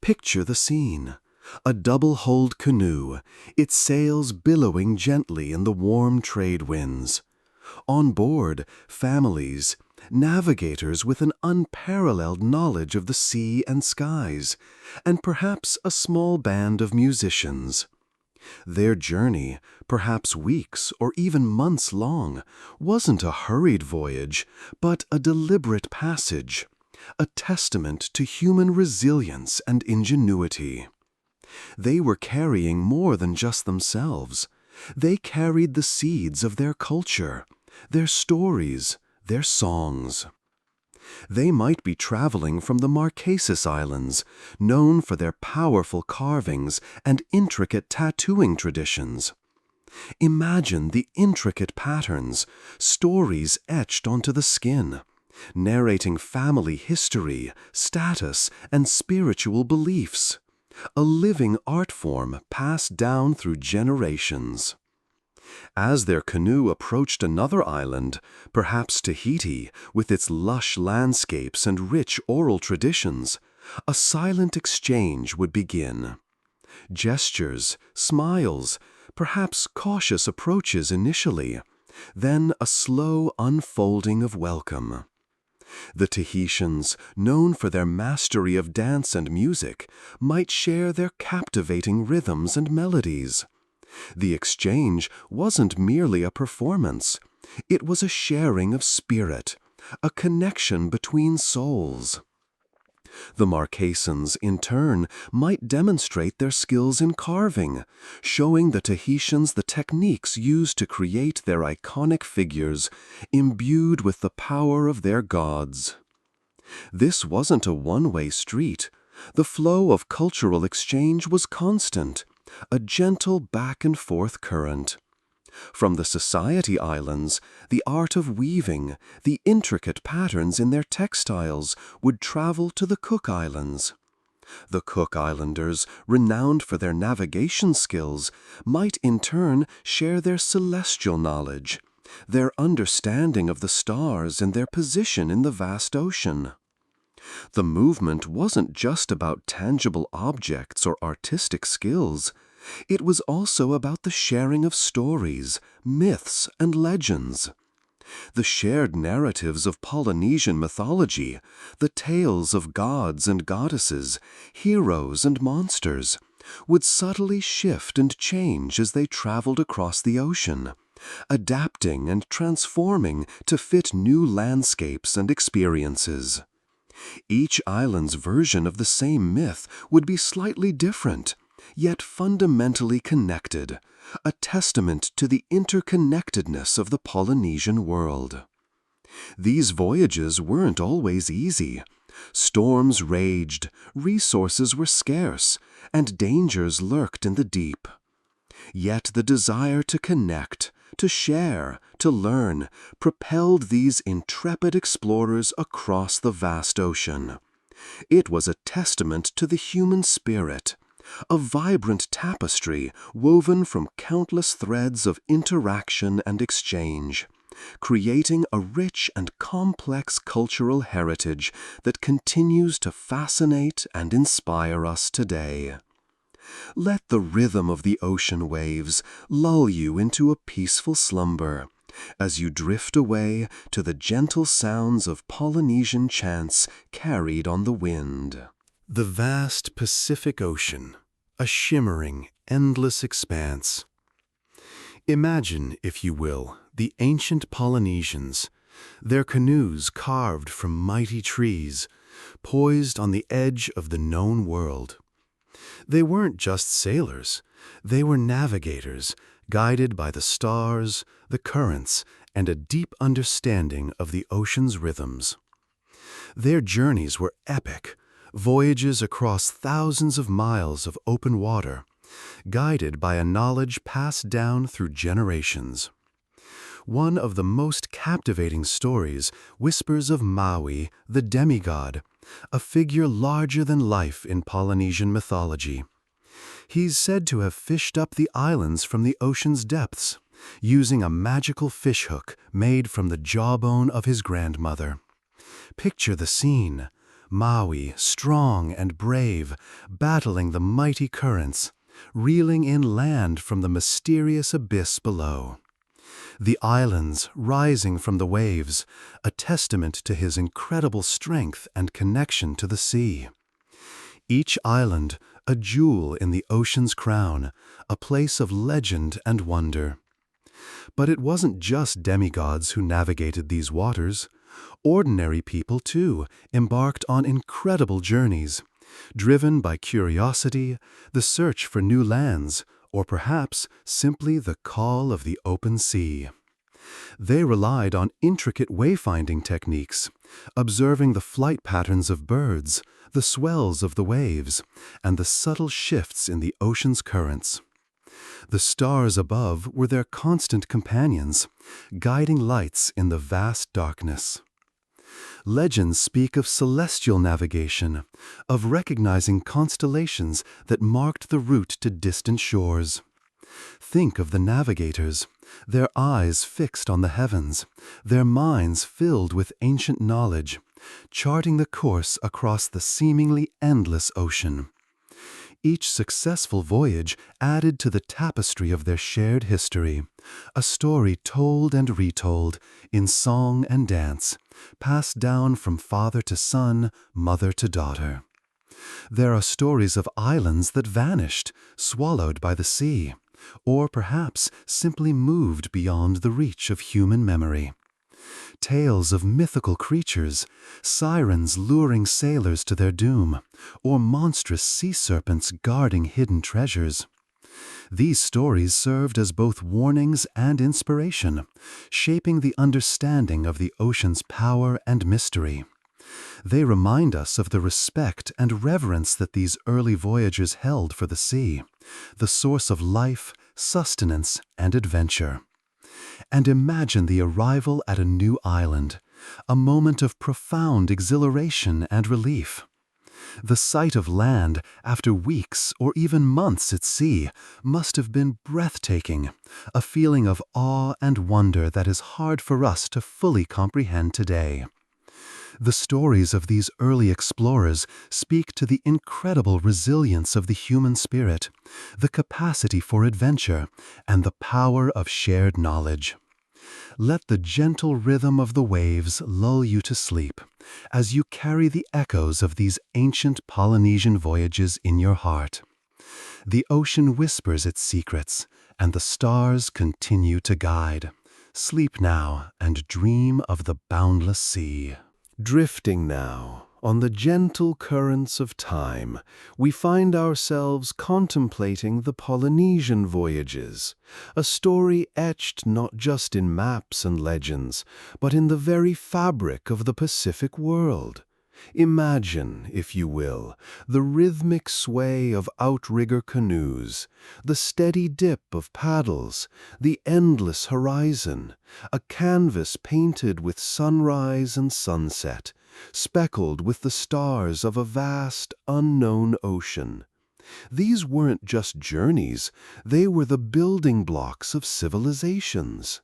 Picture the scene. A double-hulled canoe, its sails billowing gently in the warm trade winds. On board, families, navigators with an unparalleled knowledge of the sea and skies, and perhaps a small band of musicians. Their journey, perhaps weeks or even months long, wasn't a hurried voyage, but a deliberate passage, a testament to human resilience and ingenuity. They were carrying more than just themselves. They carried the seeds of their culture, their stories, their songs. They might be traveling from the Marquesas Islands, known for their powerful carvings and intricate tattooing traditions. Imagine the intricate patterns, stories etched onto the skin, narrating family history, status, and spiritual beliefs. A living art form passed down through generations. As their canoe approached another island, perhaps Tahiti, with its lush landscapes and rich oral traditions, a silent exchange would begin. Gestures, smiles, perhaps cautious approaches initially, then a slow unfolding of welcome. The Tahitians, known for their mastery of dance and music, might share their captivating rhythms and melodies. The exchange wasn't merely a performance. It was a sharing of spirit, a connection between souls. The Marquesans, in turn, might demonstrate their skills in carving, showing the Tahitians the techniques used to create their iconic figures, imbued with the power of their gods. This wasn't a one-way street. The flow of cultural exchange was constant, a gentle back-and-forth current. From the Society Islands, the art of weaving, the intricate patterns in their textiles would travel to the Cook Islands. The Cook Islanders, renowned for their navigation skills, might in turn share their celestial knowledge, their understanding of the stars and their position in the vast ocean. The movement wasn't just about tangible objects or artistic skills. It was also about the sharing of stories, myths, and legends. The shared narratives of Polynesian mythology, the tales of gods and goddesses, heroes and monsters, would subtly shift and change as they traveled across the ocean, adapting and transforming to fit new landscapes and experiences. Each island's version of the same myth would be slightly different, yet fundamentally connected, a testament to the interconnectedness of the Polynesian world. These voyages weren't always easy. Storms raged, resources were scarce, and dangers lurked in the deep. Yet the desire to connect, to share, to learn, propelled these intrepid explorers across the vast ocean. It was a testament to the human spirit, a vibrant tapestry woven from countless threads of interaction and exchange, creating a rich and complex cultural heritage that continues to fascinate and inspire us today. Let the rhythm of the ocean waves lull you into a peaceful slumber as you drift away to the gentle sounds of Polynesian chants carried on the wind. The vast Pacific Ocean, a shimmering, endless expanse. Imagine, if you will, the ancient Polynesians, their canoes carved from mighty trees, poised on the edge of the known world. They weren't just sailors, they were navigators, guided by the stars, the currents, and a deep understanding of the ocean's rhythms. Their journeys were epic, voyages across thousands of miles of open water, guided by a knowledge passed down through generations. One of the most captivating stories whispers of Maui, the demigod, a figure larger than life in Polynesian mythology. He's said to have fished up the islands from the ocean's depths, using a magical fishhook made from the jawbone of his grandmother. Picture the scene: Maui, strong and brave, battling the mighty currents, reeling in land from the mysterious abyss below. The islands rising from the waves, a testament to his incredible strength and connection to the sea. Each island, a jewel in the ocean's crown, a place of legend and wonder. But it wasn't just demigods who navigated these waters. Ordinary people, too, embarked on incredible journeys, driven by curiosity, the search for new lands, or perhaps simply the call of the open sea. They relied on intricate wayfinding techniques, observing the flight patterns of birds, the swells of the waves, and the subtle shifts in the ocean's currents. The stars above were their constant companions, guiding lights in the vast darkness. Legends speak of celestial navigation, of recognizing constellations that marked the route to distant shores. Think of the navigators, their eyes fixed on the heavens, their minds filled with ancient knowledge, charting the course across the seemingly endless ocean. Each successful voyage added to the tapestry of their shared history, a story told and retold in song and dance, passed down from father to son, mother to daughter. There are stories of islands that vanished, swallowed by the sea, or perhaps simply moved beyond the reach of human memory. Tales of mythical creatures, sirens luring sailors to their doom, or monstrous sea serpents guarding hidden treasures. These stories served as both warnings and inspiration, shaping the understanding of the ocean's power and mystery. They remind us of the respect and reverence that these early voyagers held for the sea, the source of life, sustenance, and adventure. And imagine the arrival at a new island, a moment of profound exhilaration and relief. The sight of land after weeks or even months at sea must have been breathtaking, a feeling of awe and wonder that is hard for us to fully comprehend today. The stories of these early explorers speak to the incredible resilience of the human spirit, the capacity for adventure, and the power of shared knowledge. Let the gentle rhythm of the waves lull you to sleep as you carry the echoes of these ancient Polynesian voyages in your heart. The ocean whispers its secrets, and the stars continue to guide. Sleep now and dream of the boundless sea. Drifting now on the gentle currents of time, we find ourselves contemplating the Polynesian voyages, a story etched not just in maps and legends, but in the very fabric of the Pacific world. Imagine, if you will, the rhythmic sway of outrigger canoes, the steady dip of paddles, the endless horizon, a canvas painted with sunrise and sunset, speckled with the stars of a vast, unknown ocean. These weren't just journeys, they were the building blocks of civilizations.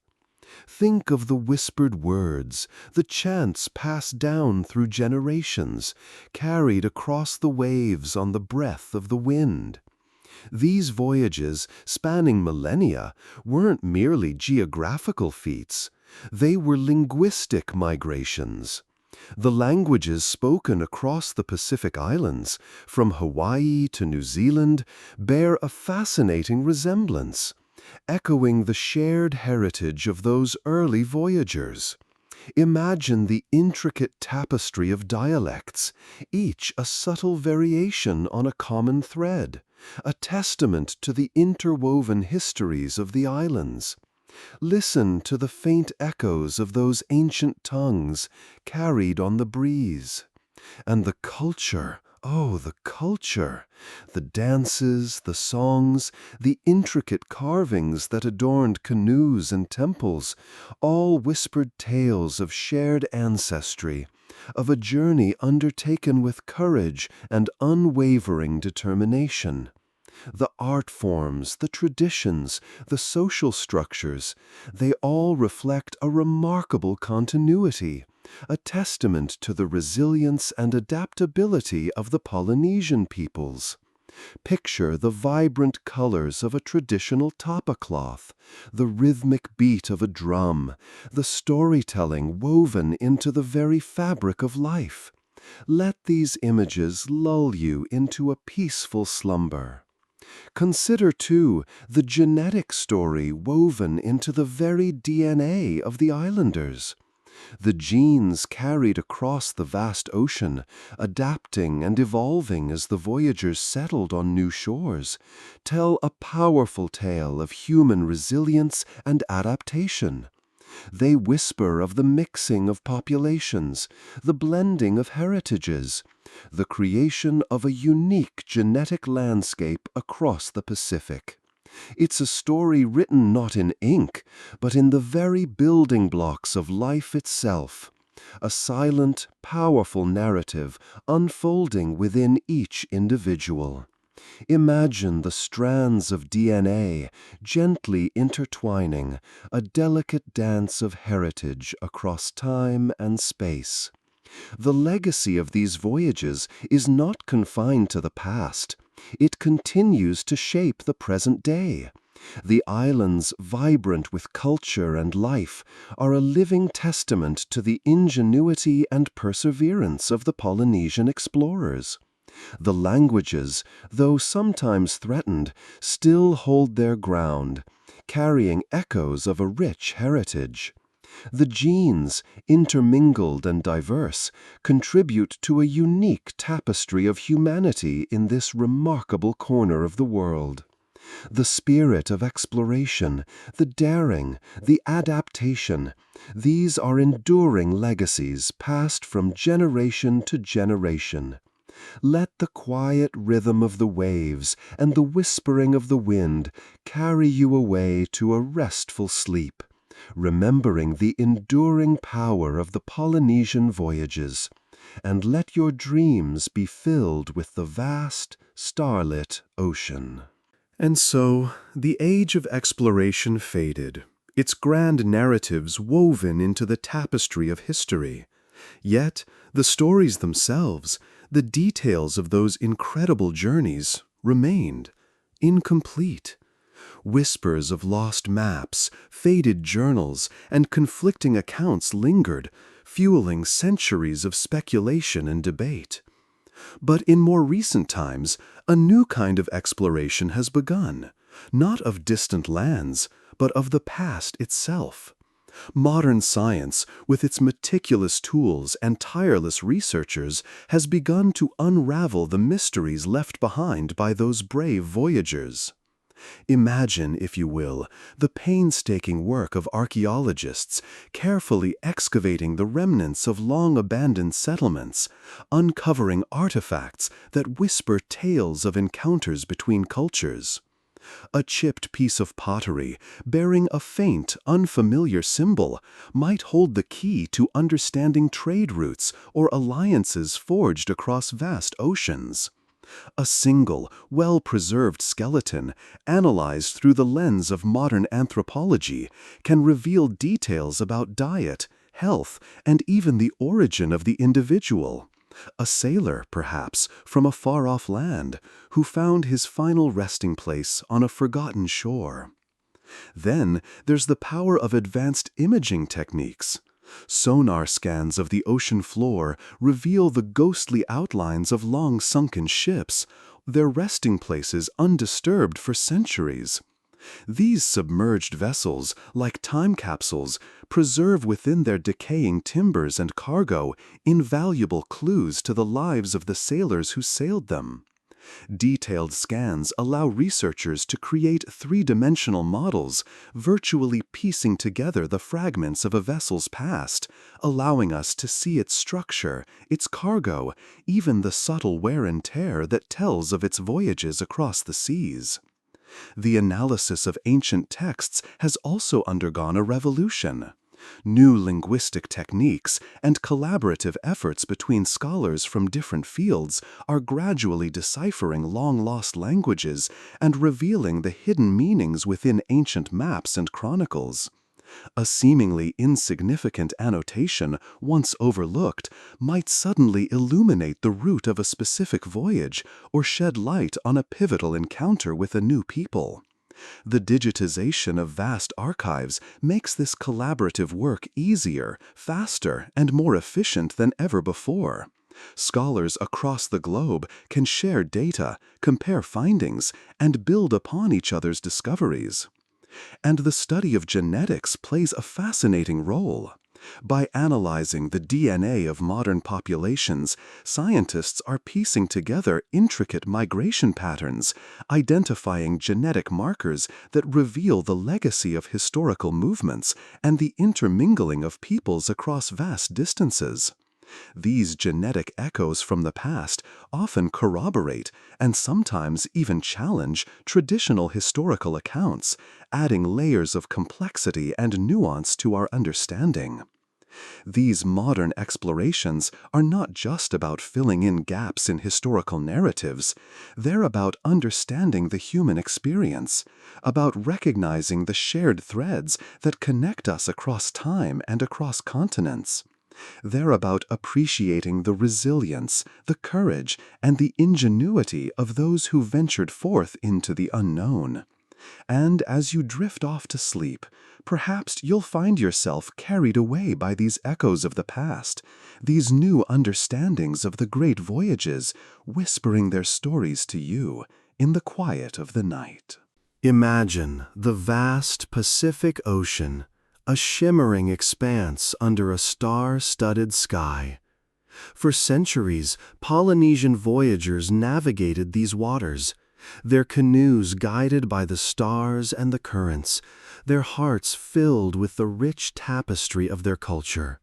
Think of the whispered words, the chants passed down through generations, carried across the waves on the breath of the wind. These voyages, spanning millennia, weren't merely geographical feats. They were linguistic migrations. The languages spoken across the Pacific Islands, from Hawaii to New Zealand, bear a fascinating resemblance, echoing the shared heritage of those early voyagers. Imagine the intricate tapestry of dialects, each a subtle variation on a common thread, a testament to the interwoven histories of the islands. Listen to the faint echoes of those ancient tongues carried on the breeze. And the culture, oh, the culture! The dances, the songs, the intricate carvings that adorned canoes and temples, all whispered tales of shared ancestry, of a journey undertaken with courage and unwavering determination. The art forms, the traditions, the social structures, they all reflect a remarkable continuity, a testament to the resilience and adaptability of the Polynesian peoples. Picture the vibrant colors of a traditional tapa cloth, the rhythmic beat of a drum, the storytelling woven into the very fabric of life. Let these images lull you into a peaceful slumber. Consider, too, the genetic story woven into the very DNA of the islanders. The genes carried across the vast ocean, adapting and evolving as the voyagers settled on new shores, tell a powerful tale of human resilience and adaptation. They whisper of the mixing of populations, the blending of heritages, the creation of a unique genetic landscape across the Pacific. It's a story written not in ink, but in the very building blocks of life itself. A silent, powerful narrative unfolding within each individual. Imagine the strands of DNA gently intertwining, a delicate dance of heritage across time and space. The legacy of these voyages is not confined to the past. It continues to shape the present day. The islands, vibrant with culture and life, are a living testament to the ingenuity and perseverance of the Polynesian explorers. The languages, though sometimes threatened, still hold their ground, carrying echoes of a rich heritage. The genes, intermingled and diverse, contribute to a unique tapestry of humanity in this remarkable corner of the world. The spirit of exploration, the daring, the adaptation, these are enduring legacies passed from generation to generation. Let the quiet rhythm of the waves and the whispering of the wind carry you away to a restful sleep, remembering the enduring power of the Polynesian voyages, and let your dreams be filled with the vast, starlit ocean. And so, the age of exploration faded, its grand narratives woven into the tapestry of history. Yet, the stories themselves, the details of those incredible journeys, remained incomplete. Whispers of lost maps, faded journals, and conflicting accounts lingered, fueling centuries of speculation and debate. But in more recent times, a new kind of exploration has begun, not of distant lands, but of the past itself. Modern science, with its meticulous tools and tireless researchers, has begun to unravel the mysteries left behind by those brave voyagers. Imagine, if you will, the painstaking work of archaeologists, carefully excavating the remnants of long-abandoned settlements, uncovering artifacts that whisper tales of encounters between cultures. A chipped piece of pottery, bearing a faint, unfamiliar symbol, might hold the key to understanding trade routes or alliances forged across vast oceans. A single, well-preserved skeleton, analyzed through the lens of modern anthropology, can reveal details about diet, health, and even the origin of the individual. A sailor, perhaps, from a far-off land, who found his final resting place on a forgotten shore. Then there's the power of advanced imaging techniques. Sonar scans of the ocean floor reveal the ghostly outlines of long-sunken ships, their resting places undisturbed for centuries. These submerged vessels, like time capsules, preserve within their decaying timbers and cargo invaluable clues to the lives of the sailors who sailed them. Detailed scans allow researchers to create three-dimensional models, virtually piecing together the fragments of a vessel's past, allowing us to see its structure, its cargo, even the subtle wear and tear that tells of its voyages across the seas. The analysis of ancient texts has also undergone a revolution. New linguistic techniques and collaborative efforts between scholars from different fields are gradually deciphering long-lost languages and revealing the hidden meanings within ancient maps and chronicles. A seemingly insignificant annotation, once overlooked, might suddenly illuminate the route of a specific voyage or shed light on a pivotal encounter with a new people. The digitization of vast archives makes this collaborative work easier, faster, and more efficient than ever before. Scholars across the globe can share data, compare findings, and build upon each other's discoveries. And the study of genetics plays a fascinating role. By analyzing the DNA of modern populations, scientists are piecing together intricate migration patterns, identifying genetic markers that reveal the legacy of historical movements and the intermingling of peoples across vast distances. These genetic echoes from the past often corroborate and sometimes even challenge traditional historical accounts, adding layers of complexity and nuance to our understanding. These modern explorations are not just about filling in gaps in historical narratives, they're about understanding the human experience, about recognizing the shared threads that connect us across time and across continents. They're about appreciating the resilience, the courage, and the ingenuity of those who ventured forth into the unknown. And as you drift off to sleep, perhaps you'll find yourself carried away by these echoes of the past, these new understandings of the great voyages, whispering their stories to you in the quiet of the night. Imagine the vast Pacific Ocean, a shimmering expanse under a star-studded sky. For centuries, Polynesian voyagers navigated these waters, their canoes guided by the stars and the currents, their hearts filled with the rich tapestry of their culture.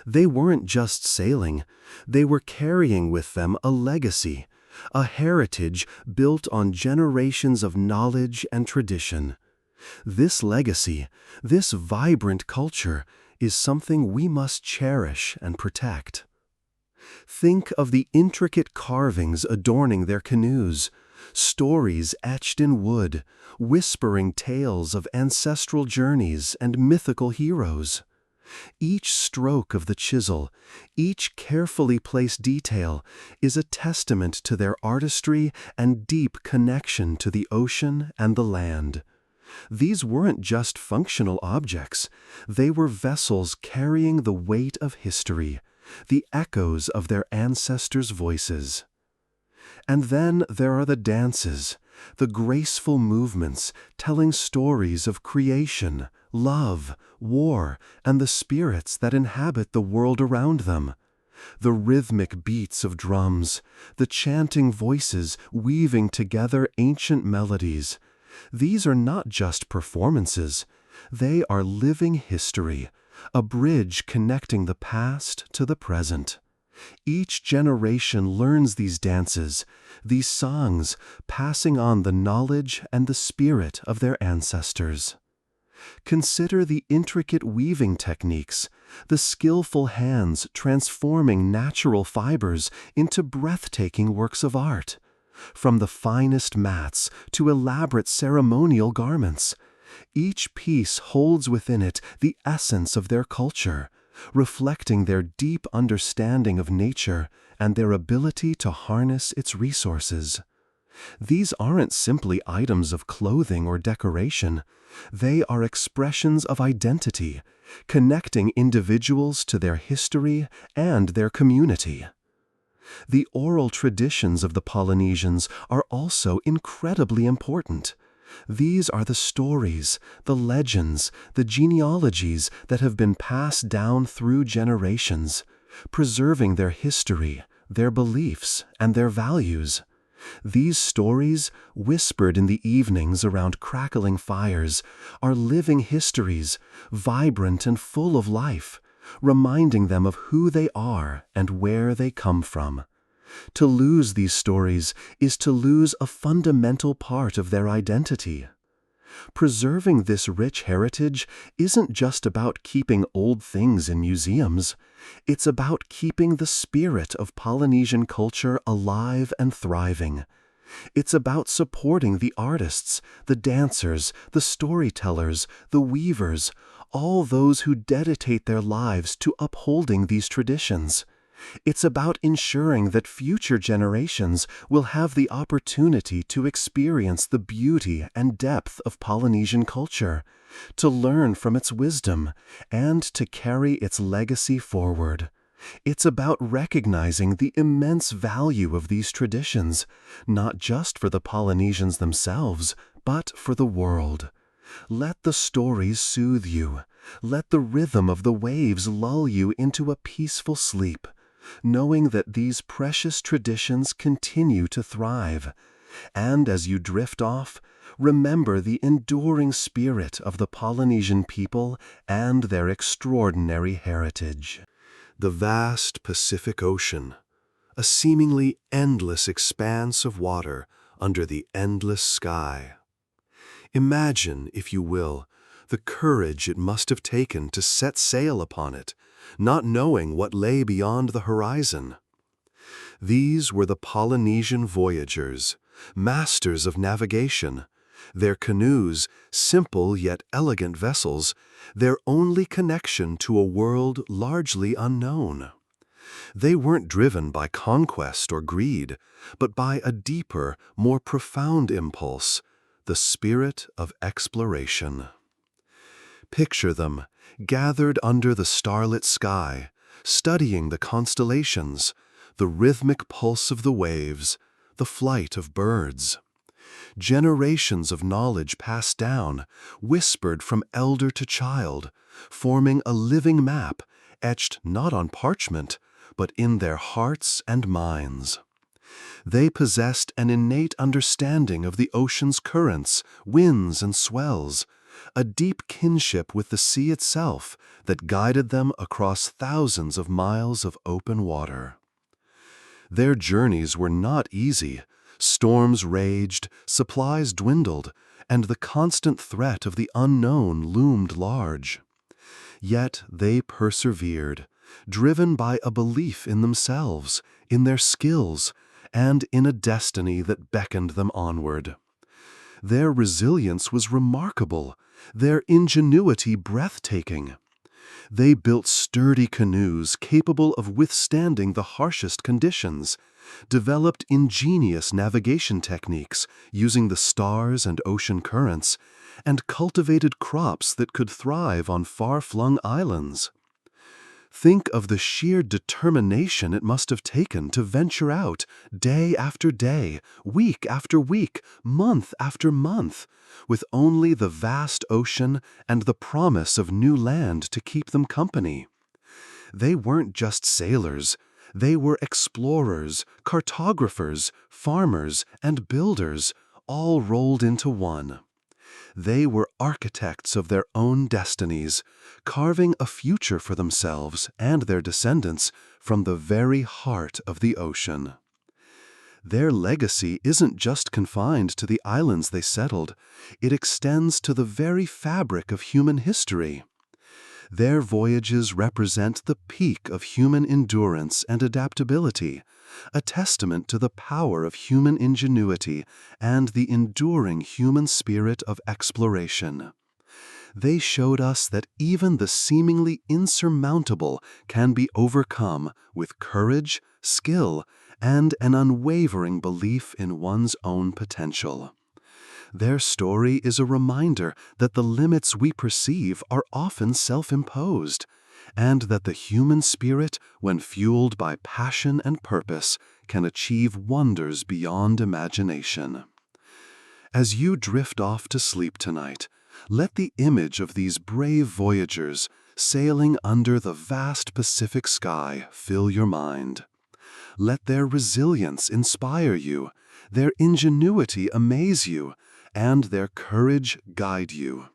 They weren't just sailing, they were carrying with them a legacy, a heritage built on generations of knowledge and tradition. This legacy, this vibrant culture, is something we must cherish and protect. Think of the intricate carvings adorning their canoes, stories etched in wood, whispering tales of ancestral journeys and mythical heroes. Each stroke of the chisel, each carefully placed detail, is a testament to their artistry and deep connection to the ocean and the land. These weren't just functional objects, they were vessels carrying the weight of history, the echoes of their ancestors' voices. And then there are the dances, the graceful movements telling stories of creation, love, war, and the spirits that inhabit the world around them. The rhythmic beats of drums, the chanting voices weaving together ancient melodies. These are not just performances, they are living history, a bridge connecting the past to the present. Each generation learns these dances, these songs, passing on the knowledge and the spirit of their ancestors. Consider the intricate weaving techniques, the skillful hands transforming natural fibers into breathtaking works of art. From the finest mats to elaborate ceremonial garments, each piece holds within it the essence of their culture, reflecting their deep understanding of nature and their ability to harness its resources. These aren't simply items of clothing or decoration. They are expressions of identity, connecting individuals to their history and their community. The oral traditions of the Polynesians are also incredibly important. These are the stories, the legends, the genealogies that have been passed down through generations, preserving their history, their beliefs, and their values. These stories, whispered in the evenings around crackling fires, are living histories, vibrant and full of life, reminding them of who they are and where they come from. To lose these stories is to lose a fundamental part of their identity. Preserving this rich heritage isn't just about keeping old things in museums. It's about keeping the spirit of Polynesian culture alive and thriving. It's about supporting the artists, the dancers, the storytellers, the weavers, all those who dedicate their lives to upholding these traditions. It's about ensuring that future generations will have the opportunity to experience the beauty and depth of Polynesian culture, to learn from its wisdom, and to carry its legacy forward. It's about recognizing the immense value of these traditions, not just for the Polynesians themselves, but for the world. Let the stories soothe you. Let the rhythm of the waves lull you into a peaceful sleep, knowing that these precious traditions continue to thrive. And as you drift off, remember the enduring spirit of the Polynesian people and their extraordinary heritage. The vast Pacific Ocean, a seemingly endless expanse of water under the endless sky. Imagine, if you will, the courage it must have taken to set sail upon it, not knowing what lay beyond the horizon. These were the Polynesian Voyagers, masters of navigation. Their canoes, simple yet elegant vessels, their only connection to a world largely unknown. They weren't driven by conquest or greed, but by a deeper, more profound impulse, the spirit of exploration. Picture them, gathered under the starlit sky, studying the constellations, the rhythmic pulse of the waves, the flight of birds. Generations of knowledge passed down, whispered from elder to child, forming a living map, etched not on parchment, but in their hearts and minds. They possessed an innate understanding of the ocean's currents, winds, and swells, a deep kinship with the sea itself that guided them across thousands of miles of open water. Their journeys were not easy. Storms raged, supplies dwindled, and the constant threat of the unknown loomed large. Yet they persevered, driven by a belief in themselves, in their skills, and in a destiny that beckoned them onward. Their resilience was remarkable, their ingenuity breathtaking. They built sturdy canoes capable of withstanding the harshest conditions, developed ingenious navigation techniques using the stars and ocean currents, and cultivated crops that could thrive on far-flung islands. Think of the sheer determination it must have taken to venture out day after day, week after week, month after month, with only the vast ocean and the promise of new land to keep them company. They weren't just sailors. They were explorers, cartographers, farmers, and builders, all rolled into one. They were architects of their own destinies, carving a future for themselves and their descendants from the very heart of the ocean. Their legacy isn't just confined to the islands they settled, it extends to the very fabric of human history. Their voyages represent the peak of human endurance and adaptability, a testament to the power of human ingenuity and the enduring human spirit of exploration. They showed us that even the seemingly insurmountable can be overcome with courage, skill, and an unwavering belief in one's own potential. Their story is a reminder that the limits we perceive are often self-imposed, and that the human spirit, when fueled by passion and purpose, can achieve wonders beyond imagination. As you drift off to sleep tonight, let the image of these brave voyagers sailing under the vast Pacific sky fill your mind. Let their resilience inspire you, their ingenuity amaze you, and their courage guide you.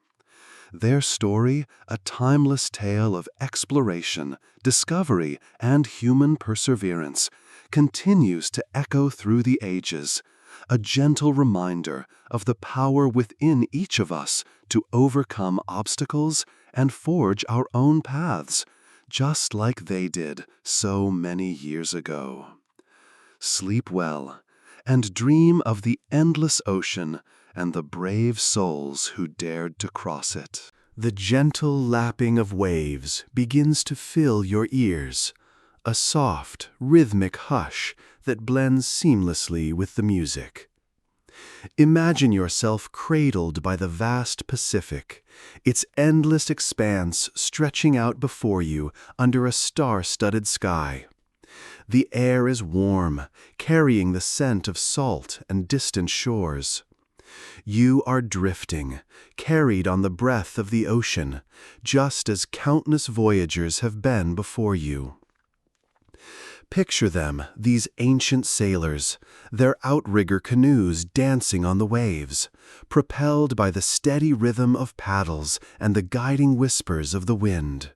Their story, a timeless tale of exploration, discovery, and human perseverance, continues to echo through the ages, a gentle reminder of the power within each of us to overcome obstacles and forge our own paths, just like they did so many years ago. Sleep well, and dream of the endless ocean and the brave souls who dared to cross it. The gentle lapping of waves begins to fill your ears, a soft, rhythmic hush that blends seamlessly with the music. Imagine yourself cradled by the vast Pacific, its endless expanse stretching out before you under a star-studded sky. The air is warm, carrying the scent of salt and distant shores. You are drifting, carried on the breath of the ocean, just as countless voyagers have been before you. Picture them, these ancient sailors, their outrigger canoes dancing on the waves, propelled by the steady rhythm of paddles and the guiding whispers of the wind.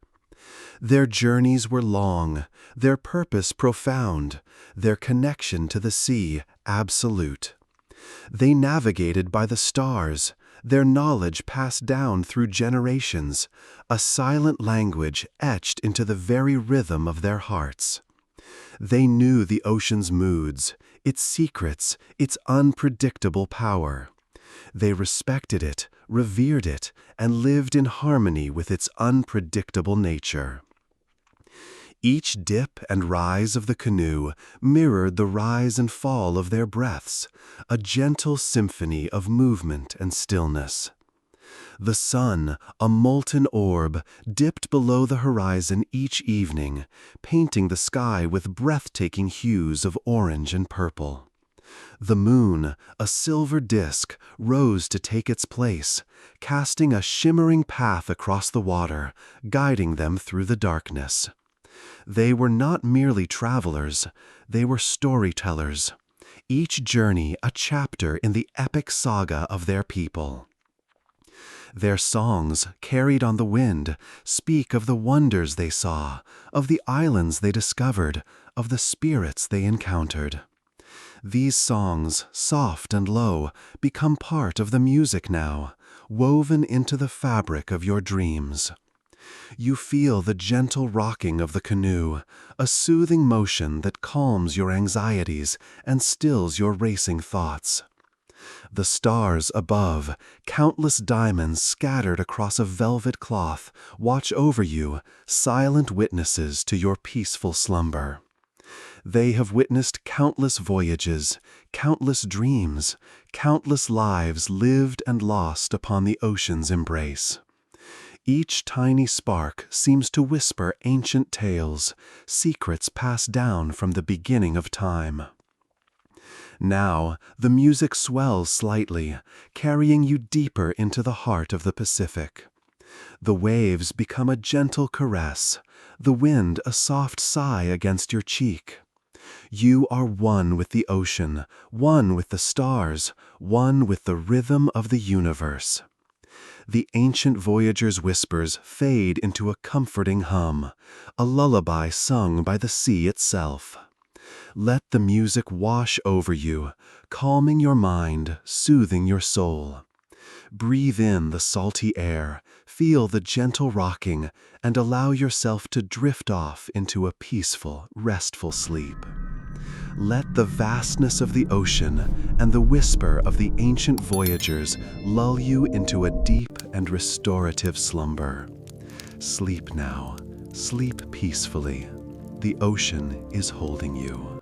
Their journeys were long, their purpose profound, their connection to the sea absolute. They navigated by the stars, their knowledge passed down through generations, a silent language etched into the very rhythm of their hearts. They knew the ocean's moods, its secrets, its unpredictable power. They respected it, revered it, and lived in harmony with its unpredictable nature. Each dip and rise of the canoe mirrored the rise and fall of their breaths, a gentle symphony of movement and stillness. The sun, a molten orb, dipped below the horizon each evening, painting the sky with breathtaking hues of orange and purple. The moon, a silver disk, rose to take its place, casting a shimmering path across the water, guiding them through the darkness. They were not merely travelers, they were storytellers, each journey a chapter in the epic saga of their people. Their songs, carried on the wind, speak of the wonders they saw, of the islands they discovered, of the spirits they encountered. These songs, soft and low, become part of the music now, woven into the fabric of your dreams. You feel the gentle rocking of the canoe, a soothing motion that calms your anxieties and stills your racing thoughts. The stars above, countless diamonds scattered across a velvet cloth, watch over you, silent witnesses to your peaceful slumber. They have witnessed countless voyages, countless dreams, countless lives lived and lost upon the ocean's embrace. Each tiny spark seems to whisper ancient tales, secrets passed down from the beginning of time. Now, the music swells slightly, carrying you deeper into the heart of the Pacific. The waves become a gentle caress, the wind a soft sigh against your cheek. You are one with the ocean, one with the stars, one with the rhythm of the universe. The ancient voyagers' whispers fade into a comforting hum, a lullaby sung by the sea itself. Let the music wash over you, calming your mind, soothing your soul. Breathe in the salty air, feel the gentle rocking, and allow yourself to drift off into a peaceful, restful sleep. Let the vastness of the ocean and the whisper of the ancient voyagers lull you into a deep and restorative slumber. Sleep now, sleep peacefully. The ocean is holding you.